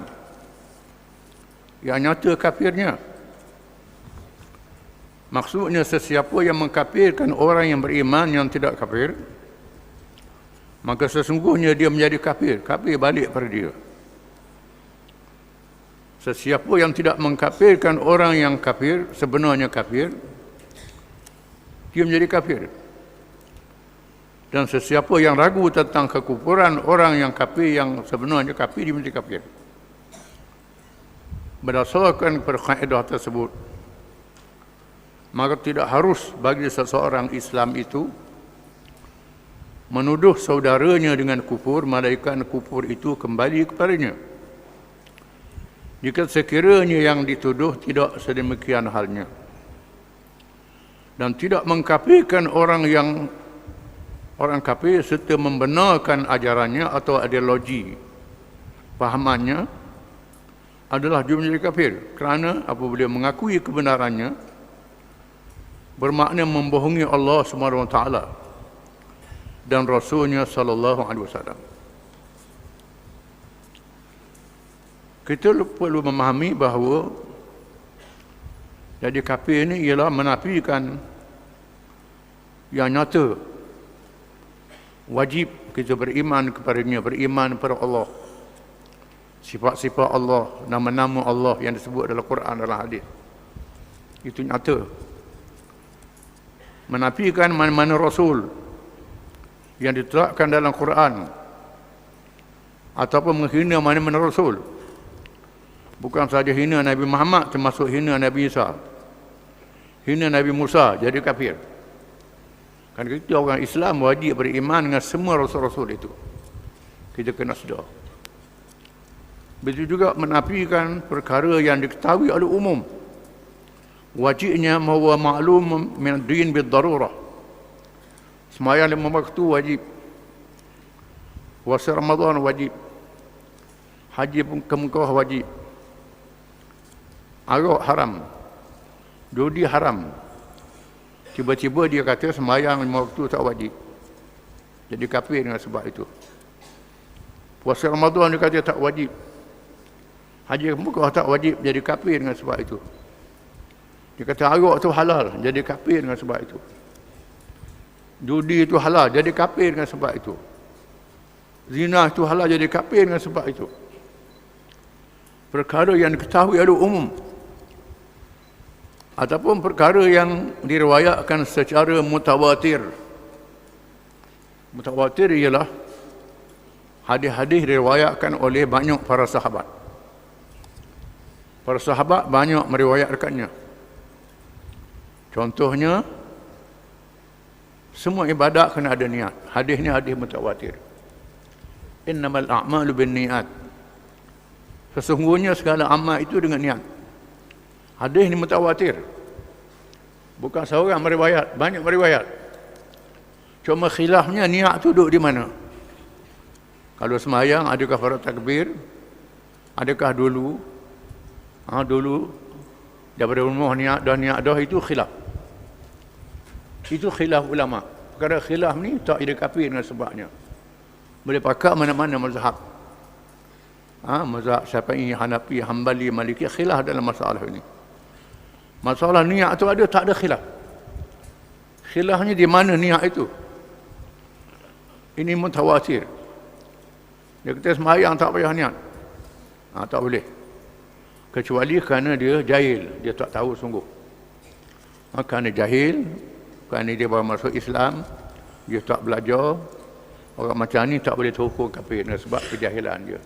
yang nyata kafirnya. Maksudnya sesiapa yang mengkafirkan orang yang beriman yang tidak kafir, maka sesungguhnya dia menjadi kafir. Kafir balik pada dia. Sesiapa yang tidak mengkafirkan orang yang kafir, sebenarnya kafir, dia menjadi kafir. Dan sesiapa yang ragu tentang kekufuran orang yang kafir, yang sebenarnya kafir, dia menjadi kafir. Berdasarkan kepada kaedah tersebut, maka tidak harus bagi seseorang Islam itu menuduh saudaranya dengan kufur, melainkan kufur itu kembali kepadanya. Jika sekiranya yang dituduh tidak sedemikian halnya, dan tidak mengkafirkan orang kafir serta membenarkan ajarannya atau ideologi fahamannya, adalah dia menjadi kafir. Kerana apabila mengakui kebenarannya, bermakna membohongi Allah SWT dan Rasulnya SAW. Kita perlu memahami bahawa jadi kafir ini ialah menafikan yang nyata. Wajib kita beriman kepadanya, beriman kepada Allah, sifat-sifat Allah, nama-nama Allah yang disebut dalam Quran, dalam hadis. Itu nyata. Menafikan mana-mana Rasul yang ditetapkan dalam Quran ataupun menghina mana-mana Rasul. Bukan sahaja hina Nabi Muhammad, termasuk hina Nabi Isa, hina Nabi Musa, jadi kafir. Kan kita orang Islam wajib beriman dengan semua Rasul-Rasul itu. Kita kena sedar. Begitu juga menafikan perkara yang diketahui oleh umum. Wajibnya mahuwa ma'lum min ad-din bid-darurah. Sembahyang 5 waktu wajib. Puasa Ramadan wajib. Haji ke Mekah wajib. Arak haram. Judi haram. Tiba-tiba dia kata sembahyang 5 waktu tak wajib. Jadi kafir dengan sebab itu. Puasa Ramadan dia kata tak wajib. Haji ke Mekah tak wajib, jadi kafir dengan sebab itu. Dia kata arak tu halal, jadi kafir dengan sebab itu. Judi itu halal, jadi kafir dengan sebab itu. Zina itu halal, jadi kafir dengan sebab itu. Perkara yang diketahui oleh umum ataupun perkara yang diriwayatkan secara mutawatir. Mutawatir ialah hadis-hadis diriwayatkan oleh banyak para sahabat. Para sahabat banyak meriwayatkannya. Contohnya, semua ibadat kena ada niat. Hadis ni hadis mutawatir. Innamal a'malu binniat. Sesungguhnya segala amal itu dengan niat. Hadis ni mutawatir. Bukan seorang meriwayat, banyak meriwayat. Cuma khilafnya niat tu duduk di mana? Kalau sembahyang, adakah farad takbir? Adakah dulu? Dulu daripada rumah niat dah itu khilaf. Itu khilaf ulama. Perkara khilaf ni tak ada kafir dengan sebabnya. Boleh pakai mana-mana mazhab. Mazhab Syafi'i, Hanafi, Hambali, Maliki, khilaf dalam masalah ini. Masalah niat tu ada, tak ada khilaf. Khilafnya di mana niat itu? Ini mutawatir. Dia kata sembahyang tak payah niat. Tak boleh. Kecuali kerana dia jahil, dia tak tahu sungguh. Kerana jahil, kerana dia baru masuk Islam, dia tak belajar, orang macam ni tak boleh terhukum kafir sebab kejahilan dia.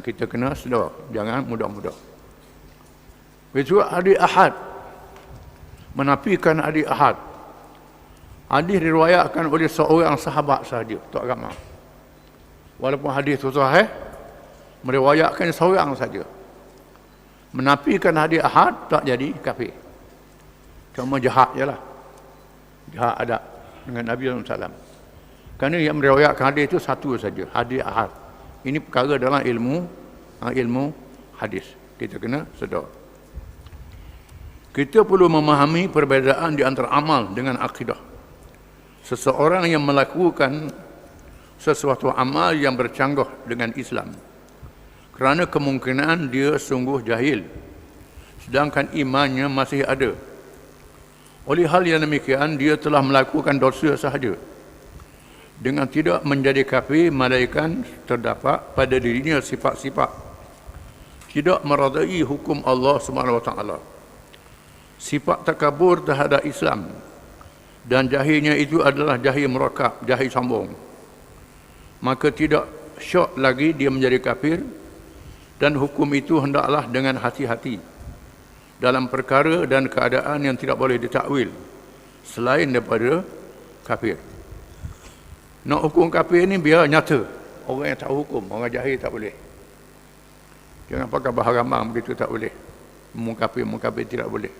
Kita kena sedar, jangan mudah-mudah. Begitu hadis ahad, menafikan hadis ahad. Hadis diriwayatkan oleh seorang sahabat sahaja, tak ramai. Walaupun hadis itu sahih, meriwayatkan seorang saja. Menafikan hadis ahad tak jadi kafir. Cuma jahat je lah. Jahat adab dengan Nabi SAW. Kerana yang meriwayatkan hadis itu satu saja, hadis ahad. Ini perkara dalam ilmu hadis. Kita kena sedar. Kita perlu memahami perbezaan di antara amal dengan akidah. Seseorang yang melakukan sesuatu amal yang bercanggah dengan Islam, kerana kemungkinan dia sungguh jahil, sedangkan imannya masih ada. Oleh hal yang demikian, dia telah melakukan dosa sahaja, dengan tidak menjadi kafir, melainkan terdapat pada dirinya sifat-sifat tidak meradai hukum Allah SWT. Sifat takabur terhadap Islam, dan jahilnya itu adalah jahil merakab, jahil sombong. Maka tidak syok lagi dia menjadi kafir, dan hukum itu hendaklah dengan hati-hati dalam perkara dan keadaan yang tidak boleh ditakwil selain daripada kafir. Nak hukum kafir ni biar nyata. Orang yang tahu hukum, orang jahil tak boleh. Jangan pakai bahasa rambang begitu, tak boleh. Mengkafir tidak boleh.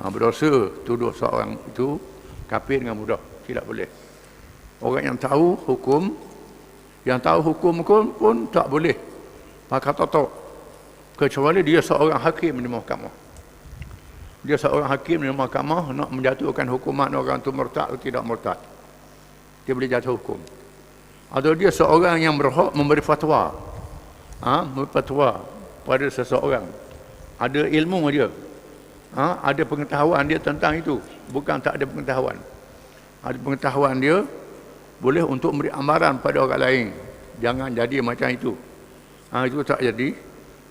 Berdosa tuduh seorang itu kafir dengan mudah, tidak boleh. Orang yang tahu hukum, pun tak boleh pakai totok, kecuali dia seorang hakim di mahkamah. Dia seorang hakim di mahkamah nak menjatuhkan hukuman orang itu murtad atau tidak murtad, dia boleh jatuh hukum. Atau dia seorang yang berhak memberi fatwa, memberi fatwa pada seseorang, ada ilmu dia, ada pengetahuan dia tentang itu, bukan tak ada pengetahuan. Ada pengetahuan dia, boleh untuk memberi amaran pada orang lain, jangan jadi macam itu. Itu tak jadi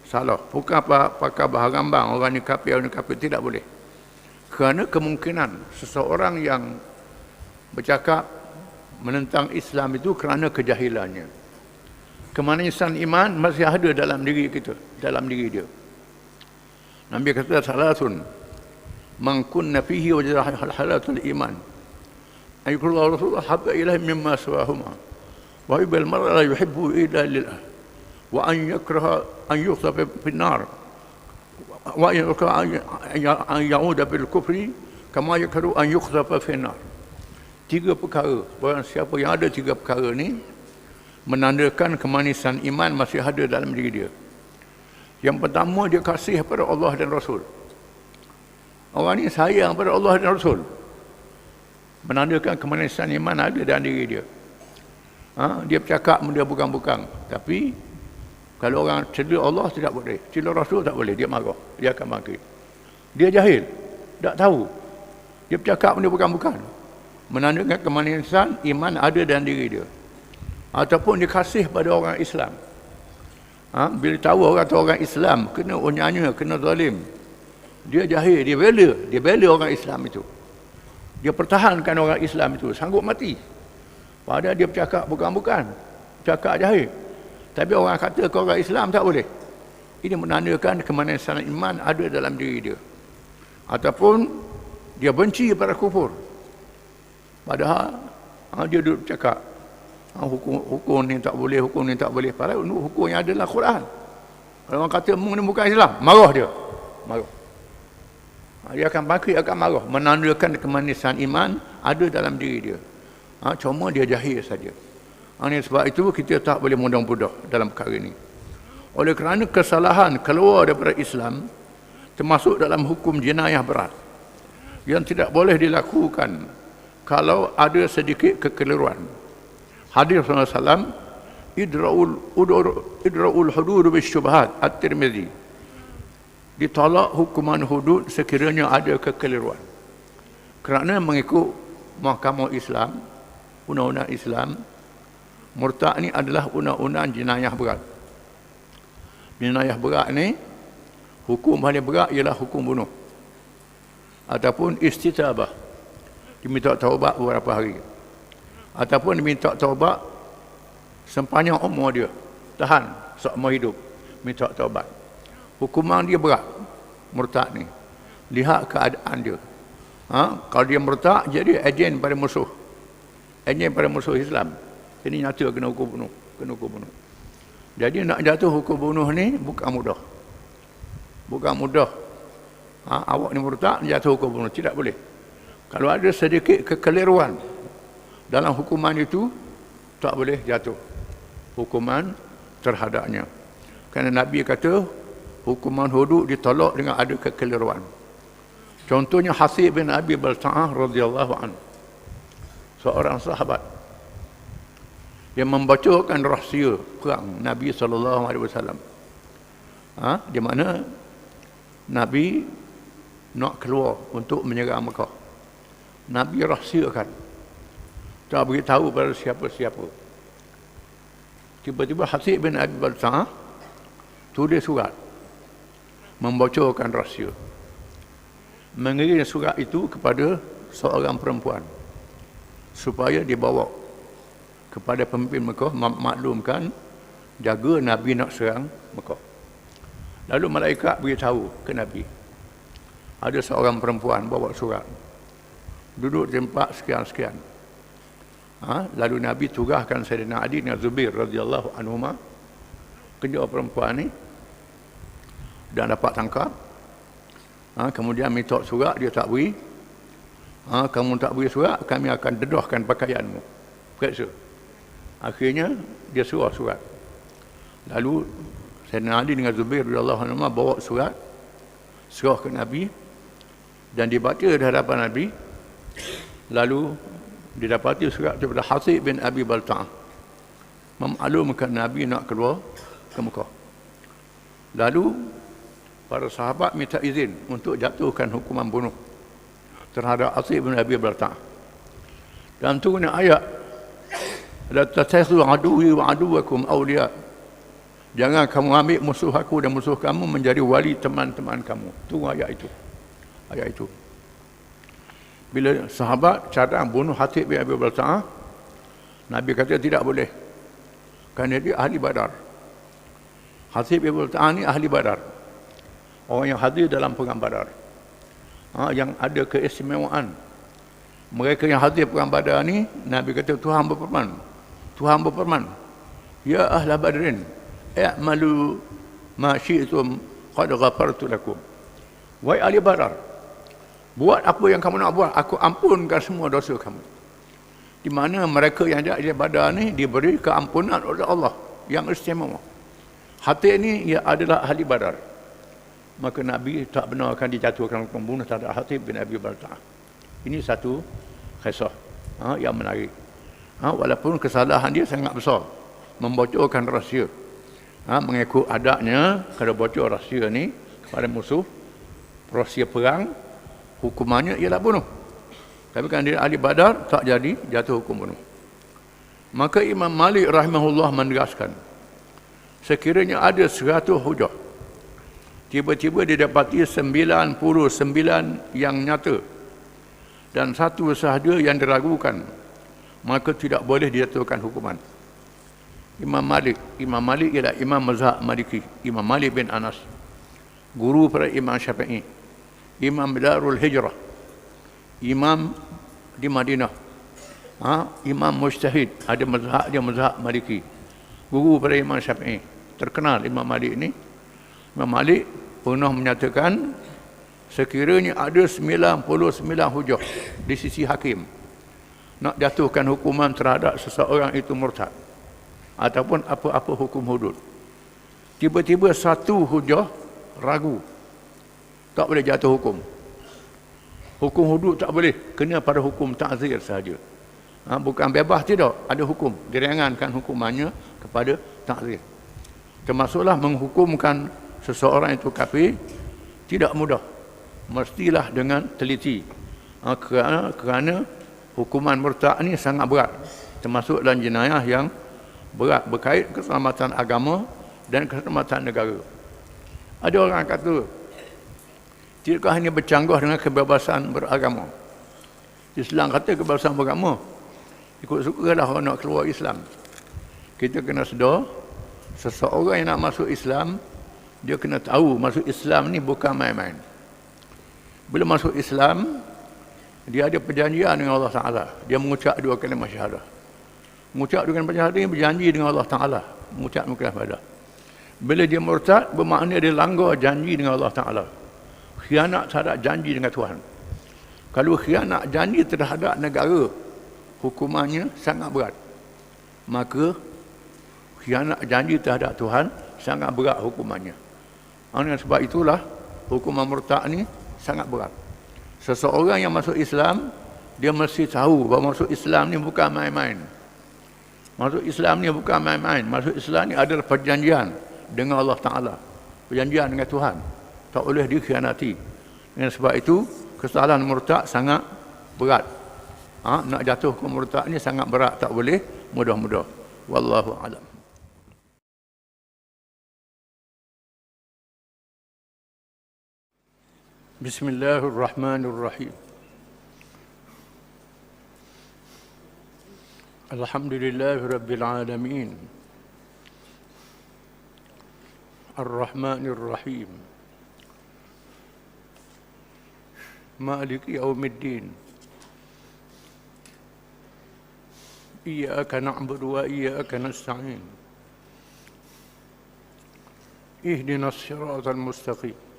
salah. Bukan pakai bahasa rambang, orang ni kafir, orang ni kafir, tidak boleh. Kerana kemungkinan seseorang yang bercakap menentang Islam itu kerana kejahilannya. Kemanisan iman masih ada dalam diri kita, dalam diri dia. Nabi kata salasun man kunna fihi wajada halatul iman. Ayqullahu rasulullah habba ilahi mimma sawahuma. Wa ibal mar'a la yuhibbu illa lillah. Wa an yakraha an yukhsafa fi an-nar. Wa yakraha an ya'uda bil kufri kama yakrahu an yukhsafa fi an-nar. 3 perkara. Barang siapa yang ada 3 perkara ni menandakan kemanisan iman masih ada dalam diri dia. Yang pertama, dia kasih pada Allah dan Rasul. Orang ni sayang pada Allah dan Rasul. Menandakan kemanisan iman ada dalam diri dia. Dia bercakap, dia bukan-bukan. Tapi kalau orang cela Allah tidak boleh, cela Rasul tak boleh, dia marah, dia akan maki. Dia jahil, tak tahu. Dia bercakap, dia bukan-bukan. Menandakan kemanisan iman ada dalam diri dia. Ataupun dia kasih pada orang Islam. Bila tahu orang Islam kena onyanya, kena zalim, dia jahil, dia bela orang Islam itu. Dia pertahankan orang Islam itu, sanggup mati. Padahal dia bercakap bukan-bukan, cakap jahil. Tapi orang kata ke orang Islam tak boleh. Ini menandakan kemanisan iman ada dalam diri dia. Ataupun dia benci pada kufur. Padahal dia duduk cakap hukum ni tak boleh, hukum ni tak boleh. Padahal hukum yang adalah Quran. Kalau orang kata ni bukan Islam, marah dia. Marah. Dia akan bangkit, akan marah. Menandakan kemanisan iman ada dalam diri dia. Cuma dia jahil saja. Sebab itu kita tak boleh mudah-mudah dalam perkara ini. Oleh kerana kesalahan keluar daripada Islam, termasuk dalam hukum jenayah berat, yang tidak boleh dilakukan kalau ada sedikit kekeliruan. Hadis SAW, idra'ul hudud bisyubhat at-Tirmidzi. Ditolak hukuman hudud sekiranya ada kekeliruan. Kerana mengikut Mahkamah Islam, undang-undang Islam, murtad ni adalah undang-undang jenayah berat. Jenayah berat ni, hukum paling berat ialah hukum bunuh. Ataupun istitabah, diminta taubat beberapa hari. Ataupun diminta taubat sepanjang umur dia, tahan seumur hidup, minta taubat. Hukuman dia berat, murtad ni. Lihat keadaan dia. Kalau dia murtad, jadi ejen pada musuh. Ejen pada musuh Islam. Ini nyata kena hukum bunuh. Kena hukum bunuh. Jadi nak jatuh hukum bunuh ni bukan mudah. Bukan mudah. Awak ni murtad, jatuh hukum bunuh. Tidak boleh. Kalau ada sedikit kekeliruan dalam hukuman itu, tak boleh jatuh hukuman terhadapnya. Kerana Nabi kata, hukuman hudud ditolak dengan ada kekeliruan. Contohnya Hasib bin Abi Balta'ah radhiyallahu anhu, seorang sahabat yang membacakan rahsia perang Nabi SAW. Di mana Nabi nak keluar untuk menyerang Mekah. Nabi rahsiakan, tak beritahu pada siapa-siapa. Tiba-tiba Hasib bin Abi Balta'ah tulis surat membacakan rahsia, mengirim surat itu kepada seorang perempuan supaya dibawa kepada pemimpin Mekah, maklumkan jaga Nabi nak serang Mekah. Lalu malaikat beritahu ke Nabi, ada seorang perempuan bawa surat, duduk di tempat sekian-sekian. Lalu Nabi tugaskan Sayyidina Ali dengan Zubair radhiyallahu anhuma kejar perempuan ni dan dapat tangkap. Kemudian minta surat, dia tak beri. Kamu tak beri surat, kami akan dedahkan pakaianmu. Periksa. Akhirnya dia suruh surat. Lalu Sayyidina Ali dengan Zubair radhiyallahu anhuma bawa surat, serah ke Nabi dan dibaca di hadapan Nabi. Lalu didapati surat daripada Hasib bin Abi Balta'ah memaklumkan Nabi nak keluar ke Mekah. Lalu para sahabat minta izin untuk jatuhkan hukuman bunuh terhadap Hasib bin Abi Balta'ah. Dan turunnya ayat, la tattakhidhu aduwwi wa aduwwakum awliya. Jangan kamu ambil musuh aku dan musuh kamu menjadi wali teman-teman kamu. Turun ayat itu. Ayat itu. Bila sahabat cadang bunuh Hatib bin Abi Balta'ah, Nabi kata tidak boleh. Kerana dia ahli Badar. Hatib bin Abi Balta'ah ni ahli Badar. Orang yang hadir dalam perang Badar. Yang ada keistimewaan. Mereka yang hadir perang Badar ni, Nabi kata Tuhan berfirman, ya ahla Badrin, i'malu ma syi'tum qad ghafartu lakum. Wahai ahli Badar, buat apa yang kamu nak buat, aku ampunkan semua dosa kamu. Di mana mereka yang ada di Badar ni diberi keampunan oleh Allah yang istimewa. Hatib ni ia adalah ahli Badar. Maka Nabi tak benarkan dijatuhkan pembunuh terhadap Hatib bin Abi Balta'ah. Ini satu kisah yang menarik. Walaupun kesalahan dia sangat besar, membocorkan rahsia. Mengikut adabnya, kalau bocor rahsia ni kepada musuh, rahsia perang, hukumannya ialah bunuh. Tapi kan dia ahli Badar, tak jadi jatuh hukum bunuh. Maka Imam Malik rahimahullah menegaskan, sekiranya ada 100 hujah, tiba-tiba didapati 99 yang nyata dan satu sahaja yang diragukan, maka tidak boleh dijatuhkan hukuman. Imam Malik ialah imam mazhab Maliki, Imam Malik bin Anas, guru para Imam Syafi'i, Imam Darul Hijrah, imam di Madinah, imam mujtahid, ada mazhab dia mazhab Maliki, guru pada Imam Syafi'i. Terkenal Imam Malik ini. Imam Malik pernah menyatakan sekiranya ada 99 hujah di sisi hakim nak jatuhkan hukuman terhadap seseorang itu murtad ataupun apa-apa hukum hudud, tiba-tiba satu hujah ragu, tak boleh jatuh hukum. Hukum hudud tak boleh, kena pada hukum ta'zir sahaja. Bukan bebas, tidak, ada hukum, diringankan hukumannya kepada ta'zir. Termasuklah menghukumkan seseorang itu kafir tidak mudah, mestilah dengan teliti. Kerana hukuman murtad ni sangat berat, termasuk dalam jenayah yang berat berkait keselamatan agama dan keselamatan negara. Ada orang kata, tidakkah ini bercanggah dengan kebebasan beragama? Islam kata kebebasan beragama, ikut-sukalah orang nak keluar Islam. Kita kena sedar, seseorang yang nak masuk Islam, dia kena tahu masuk Islam ni bukan main-main. Bila masuk Islam, dia ada perjanjian dengan Allah Ta'ala. Dia mengucap 2 kalimah syahadah. Mengucap 2 kalimah syahadah ini berjanji dengan Allah Ta'ala. Mengucap 2 kalimah syahadah. Bila dia murtad, bermakna dia langgar janji dengan Allah Ta'ala. Khianat terhadap janji dengan Tuhan. Kalau khianat janji terhadap negara, hukumannya sangat berat. Maka khianat janji terhadap Tuhan sangat berat hukumannya. Sebab itulah hukuman murtad ni sangat berat. Seseorang yang masuk Islam, dia mesti tahu bahawa masuk Islam ni bukan main-main. Masuk Islam ni bukan main-main. Masuk Islam ni adalah perjanjian dengan Allah Ta'ala, perjanjian dengan Tuhan, tak boleh dikhianati. Dengan sebab itu kesalahan murtad sangat berat. Nak jatuh ke murtad ni sangat berat, tak boleh mudah-mudah. Wallahu a'lam. Bismillahirrahmanirrahim. Alhamdulillahirabbil alamin. Ar-Rahmanir-Rahim. Maliki yaumiddin. Iyyaka na'budu wa iyyaka nasta'in. Ihdinas siratal mustaqim.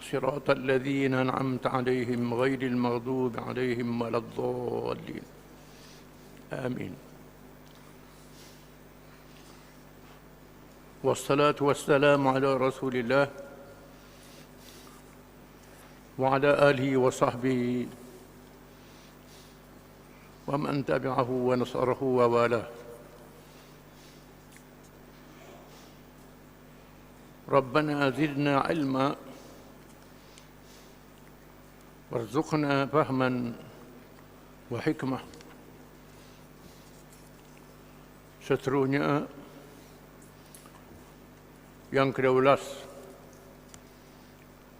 صراط الذين أنعمت عليهم غير المغضوب عليهم ولا الضالين آمين. والصلاة والسلام على رسول الله وعلى آله وصحبه ومن تبعه ونصره ووالاه. ربنا زدنا علما warzuqna fahman wa hikmah. Seterusnya yang ke-12,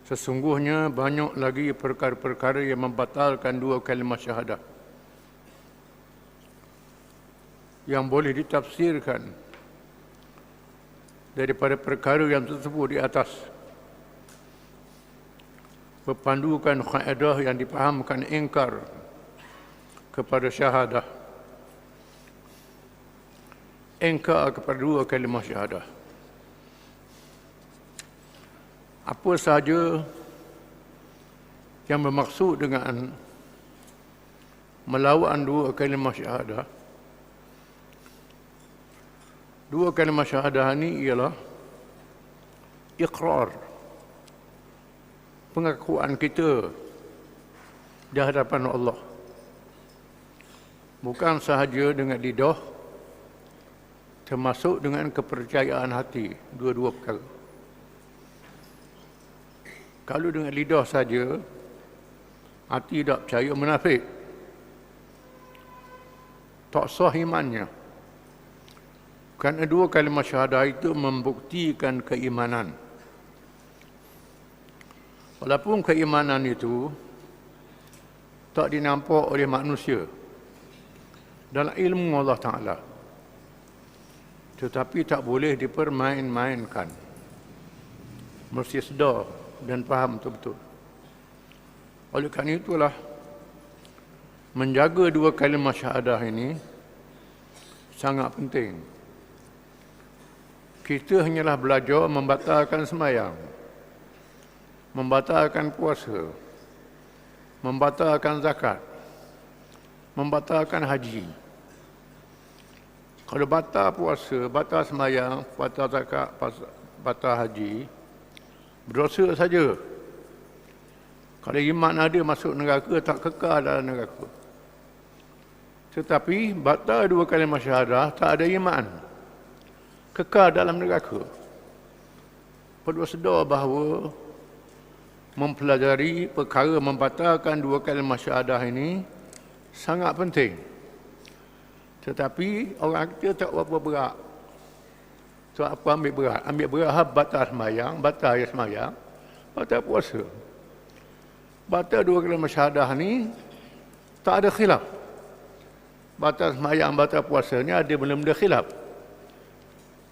Sesungguhnya banyak lagi perkara-perkara yang membatalkan dua kalimah syahadah yang boleh ditafsirkan daripada perkara yang tersebut di atas, berpandukan kaedah yang dipahamkan ingkar kepada syahadah, ingkar kepada dua kalimah syahadah. Apa sahaja yang bermaksud dengan melawan dua kalimah syahadah, dua kalimah syahadah ini ialah iqrar, pengakuan kita di hadapan Allah, bukan sahaja dengan lidah, termasuk dengan kepercayaan hati, dua-dua perkara. Kalau dengan lidah saja, hati tak percaya, munafik, tak sah imannya. Kerana dua kalimah syahadah itu membuktikan keimanan. Walaupun keimanan itu tak dinampak oleh manusia dalam ilmu Allah Ta'ala, tetapi tak boleh dipermain-mainkan. Mesti sedar dan faham betul-betul. Oleh kerana itulah, menjaga dua kalimah syahadah ini sangat penting. Kita hanyalah belajar membatalkan sembahyang, membatalkan puasa, membatalkan zakat, membatalkan haji. Kalau batal puasa, batal sembahyang, batal zakat, batal haji, berdosa saja. Kalau iman ada, masuk neraka, tak kekal dalam neraka. Tetapi batal dua kalimah syahadah, tak ada iman, kekal dalam neraka. Perlu sedar bahawa mempelajari perkara membatalkan dua kalimah syahadah ini sangat penting. Tetapi orang kita tak berapa berat. So apa ambil berat? Ambil berat batal sembahyang, batal sembahyang, batal puasa. Batal dua kalimah syahadah ni tak ada khilaf. Batal sembahyang, batal puasa ni ada benda-benda khilaf.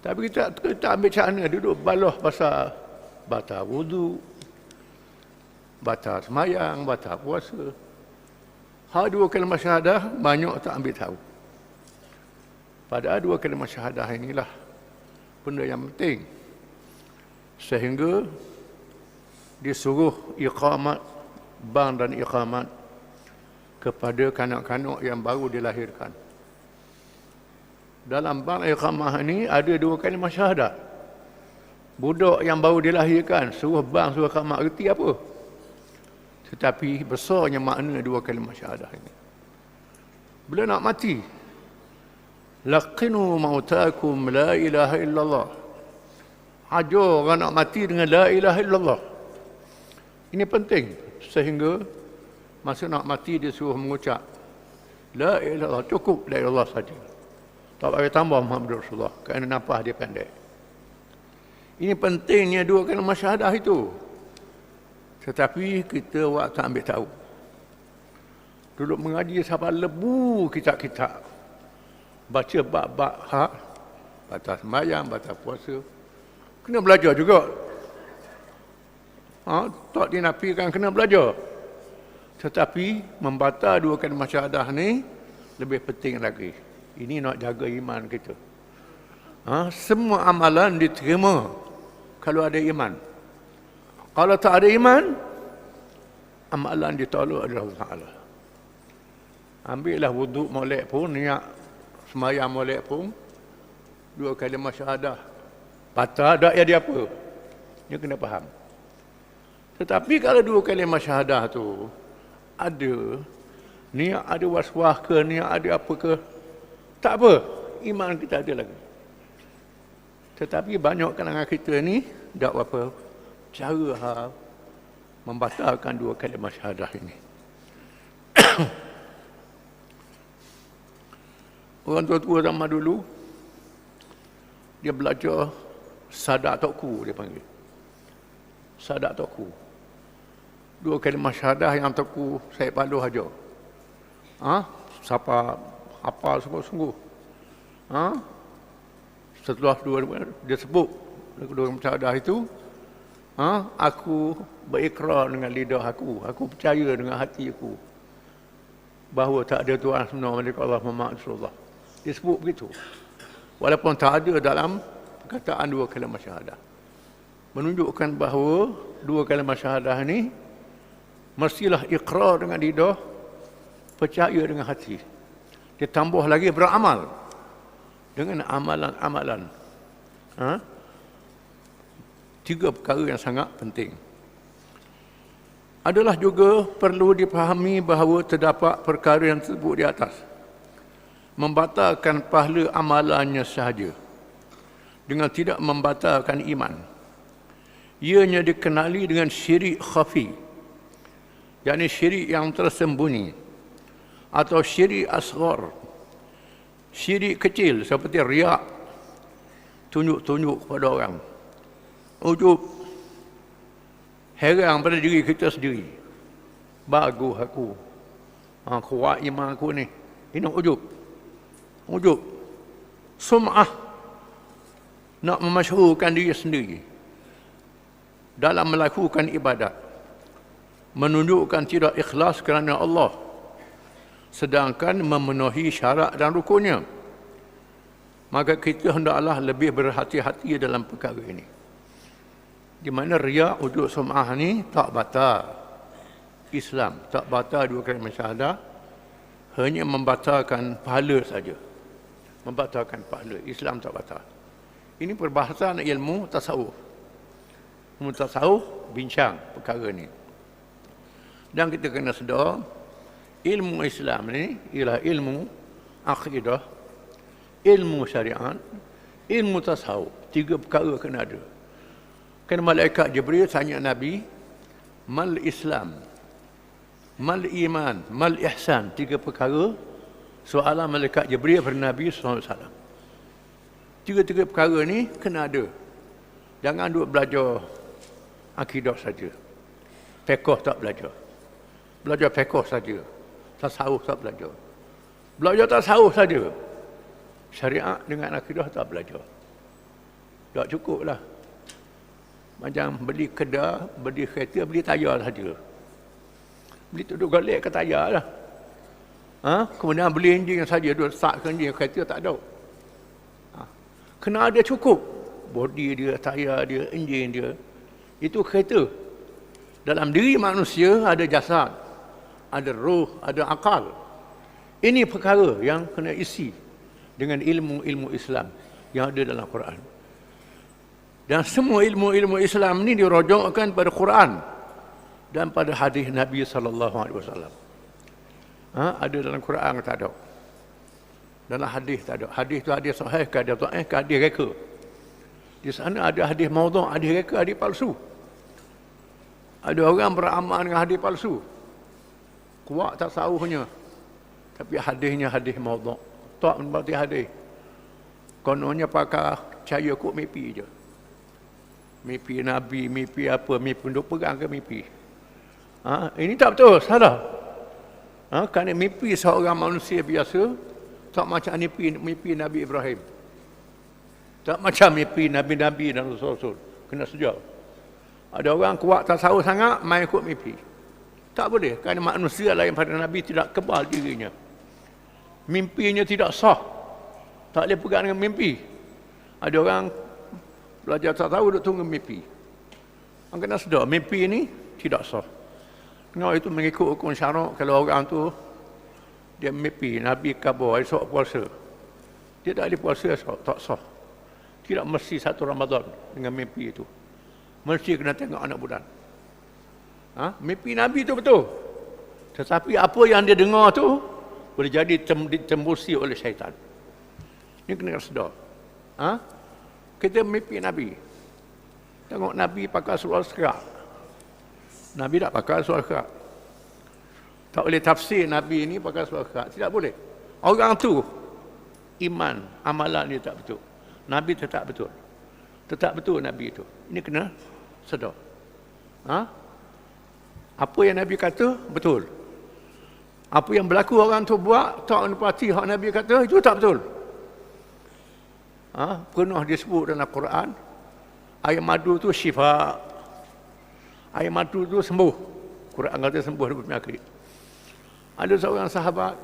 Tapi kita ambil cara duduk baloh pasal batal wudu, batal sembahyang, batal puasa. Hal dua kalimah syahadah banyak tak ambil tahu. Padahal dua kalimah syahadah inilah benda yang penting, sehingga disuruh iqamat, bang dan iqamat kepada kanak-kanak yang baru dilahirkan. Dalam bang iqamah ini ada dua kalimah syahadah. Budak yang baru dilahirkan suruh bang, suruh iqamat, erti apa? Tetapi besarnya makna dua kalimah syahadah ini. Bila nak mati, laqinu mautakum la ilaha illallah. Ajar orang nak mati dengan la ilaha illallah. Ini penting, sehingga masa nak mati dia suruh mengucap la ilaha illallah, cukup la ilaha illallah saja. Tak payah tambah Muhammad Rasulullah, kerana nafas dia pendek. Ini pentingnya dua kalimah syahadah itu. Tetapi kita waktu ambil tahu. Duduk mengaji sampai lebu kitab-kitab. Baca bab-bab hak, batal sembahyang, batal puasa. Kena belajar juga. Tak dinafikan, kena belajar. Tetapi membatal dua kalimah syahadah ni lebih penting lagi. Ini nak jaga iman kita. Semua amalan diterima kalau ada iman. Kalau tak ada iman, amalan ditolak oleh Allah Ta'ala. Ambillah wuduk molek pun, niat sembahyang molek pun, dua kalimah syahadah batal, tak jadi apa. Dia kena faham. Tetapi kalau dua kalimah syahadah tu ada niat, ada was-was ke, niat ada apa ke, tak apa, iman kita ada lagi. Tetapi banyak kalangan kita ni tak apa cara membatalkan dua kalimah syahadah ini. Orang tua-tua zaman dulu, dia belajar sadak tokku, dia panggil. Sadak tokku. Dua kalimah syahadah yang teku saya palu aja. Siapa hafal sungguh-sungguh. Setelah dia sebut dua kalimah syahadah itu, aku berikrar dengan lidah aku percaya dengan hati aku bahawa tak ada Tuhan sebenar melainkan Allah Muhammad Rasulullah. Dia sebut begitu. Walaupun tak ada dalam perkataan dua kalimah syahadah. Menunjukkan bahawa dua kalimah syahadah ini mestilah ikrar dengan lidah, percaya dengan hati. Ditambah lagi beramal dengan amalan-amalan. Tiga perkara yang sangat penting. Adalah juga perlu dipahami bahawa terdapat perkara yang tersebut di atas membatalkan pahala amalannya sahaja dengan tidak membatalkan iman. Ianya dikenali dengan syirik khafi, yakni syirik yang tersembunyi, atau syirik asghar, syirik kecil seperti riak, tunjuk-tunjuk kepada orang, ujub, heran pada diri kita sendiri. Bagus aku, kuat iman aku ni. Ini ujub. Sum'ah, nak memasyhurkan diri sendiri dalam melakukan ibadat, menunjukkan tidak ikhlas kerana Allah sedangkan memenuhi syarat dan rukunnya. Maka kita hendaklah lebih berhati-hati dalam perkara ini. Di mana riak, ujub, sum'ah ni tak batal Islam, tak batal dua kalimah syahadah, hanya membatalkan pahala saja. Membatalkan pahala. Islam tak batal. Ini perbahasan ilmu tasawuf. Ilmu tasawuf bincang perkara ni. Dan kita kena sedar, ilmu Islam ni ialah ilmu akidah, ilmu syariat, ilmu tasawuf. Tiga perkara kena ada. Kan malaikat Jibril tanya Nabi, mal Islam, mal iman, mal ihsan. Tiga perkara soalan malaikat Jibril kepada Nabi SAW. Tiga-tiga perkara ni kena ada. Jangan duk belajar akidah saja. Fiqh tak belajar. Belajar fiqh saja. Tasawuf tak belajar. Belajar tasawuf saja. Syariat dengan akidah tak belajar. Tak cukup lah. Macam beli kedai, beli kereta, beli tayar saja. Beli tu golek ke tayar lah. Kemudian beli enjin saja, duk start ke enjin, kereta tak ada. Kena ada cukup. Bodi dia, tayar dia, enjin dia. Itu kereta. Dalam diri manusia ada jasad, ada roh, ada akal. Ini perkara yang kena isi dengan ilmu-ilmu Islam yang ada dalam Quran. Dan semua ilmu-ilmu Islam ni dirujukkan pada Quran dan pada hadis Nabi SAW. Ada dalam Quran tak ada. Dalam hadis tak ada. Hadis tu hadis sahih ke hadis dhaif ke hadis reka. Di sana ada hadis maudhu', hadis reka, hadis palsu. Ada orang beramal dengan hadis palsu. Kuat tasawufnya. Tapi hadisnya hadis maudhu'. Tak berarti hadis. Kononnya pakai cahaya kok mimpi je. Mimpi Nabi, mimpi apa, mimpi duk pegang ke mimpi. Ini tak betul, salah. Kerana mimpi seorang manusia biasa tak macam mimpi Nabi Ibrahim. Tak macam mimpi Nabi-Nabi dan Rasul-Rasul. Kena sejar. Ada orang kuat tasawuf sangat, main ikut mimpi. Tak boleh, kerana manusia lain pada Nabi tidak kebal dirinya. Mimpinya tidak sah. Tak boleh pegang dengan mimpi. Ada orang belajar tasawuf duk tunggu mimpi. Orang kena sedar, mimpi ini tidak sah. Tengok itu mengikut hukum syarak, kalau orang tu dia mimpi Nabi kabar esok puasa, dia tak boleh puasa esok, tak sah. Tidak mesti satu Ramadan dengan mimpi itu. Mesti kena tengok anak bulan. Mimpi Nabi itu betul. Tetapi apa yang dia dengar tu boleh jadi ditembusi oleh syaitan. Ini kena sedar. Kita mimpi Nabi. Tengok Nabi pakai seluar sekerak. Nabi tak pakai seluar sekerak. Tak boleh tafsir Nabi ini pakai seluar sekerak. Tidak boleh. Orang tu iman, amalan dia tak betul. Nabi tetap betul. Tetap betul Nabi itu. Ini kena sedar. Apa yang Nabi kata, betul. Apa yang berlaku orang tu buat, tak menepati hak Nabi kata, itu tak betul. Pernah disebut dalam Quran, air madu tu syifa. Air madu tu sembuh. Quran kata sembuh dari penyakit. Ada seorang sahabat,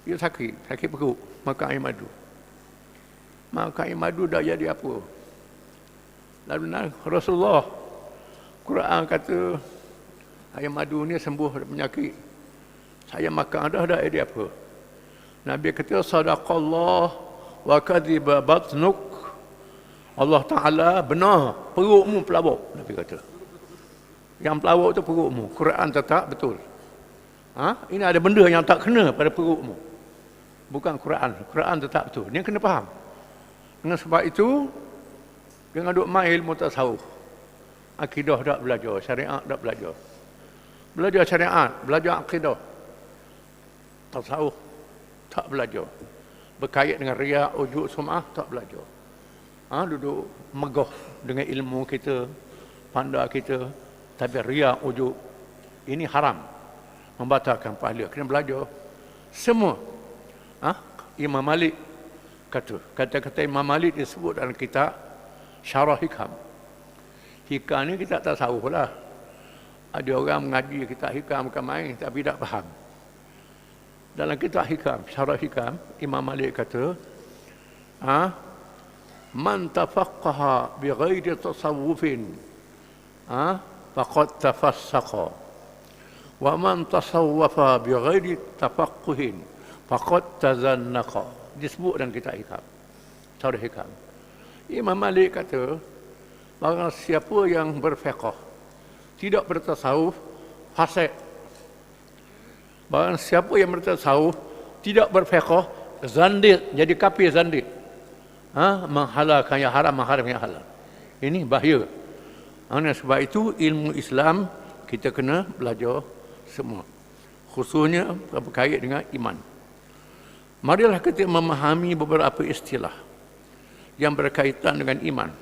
dia sakit perut, makan air madu. Makan air madu dah jadi apa? Lalu Rasulullah, Quran kata air madu ni sembuh dari penyakit. Saya makan dah jadi apa? Nabi kata sadaqallah wa kadhiba batnuk. Allah Ta'ala benar, perutmu pelabuk. Nabi kata. Yang pelabuk tu perutmu. Quran tetap betul. Ini ada benda yang tak kena pada perutmu. Bukan Quran. Quran tetap betul. Dia kena faham. Dengan sebab itu, jangan duk main ilmu tasawuf. Akidah tak belajar, syariat tak belajar. Belajar syariat, belajar akidah. Tasawuf tak belajar. Berkait dengan riya, ujub, sum'ah tak belajar. Duduk megah dengan ilmu kita, pandai kita, tapi riya, ujub, ini haram, membatalkan pahala. Kena belajar semua. Imam Malik kata-kata Imam Malik disebut dalam kitab Syarah Hikam. Hikam ni kita tak tahu lah. Ada orang mengaji kitab Hikam bukan main, tapi tak faham. Dalam kitab Hikam, Syarah Hikam, Imam Malik kata, man tafaqqaha bi ghairi tasawwufin faqad tafassaqa wa man tasawwafa bi ghairi tafaqquhin faqad tazannaqa. Disebut dalam kitab Hikam, Syarah Hikam. Imam Malik kata, barang siapa yang berfiqh tidak bertasawuf, fasik. Barang siapa yang bertasawuf tidak berfiqh, zandiq, jadi kafir zandiq. Menghalalkan yang haram, mengharam yang halal. Ini bahaya. Sebab itu ilmu Islam kita kena belajar semua. Khususnya berkait dengan iman. Marilah kita memahami beberapa istilah yang berkaitan dengan iman,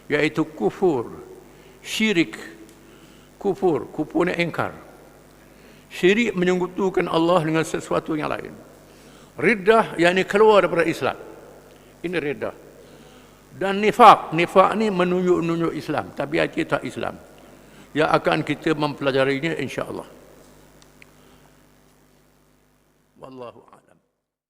iaitu kufur, syirik. Kufur ni ingkar. Syirik menyekutukan Allah dengan sesuatu yang lain. Riddah, yakni keluar daripada Islam. Ini riddah. Dan nifaq ni menunjuk-nunjuk Islam, tapi hati tak Islam. Yang akan kita mempelajarinya insya-Allah. Wallahu a'lam.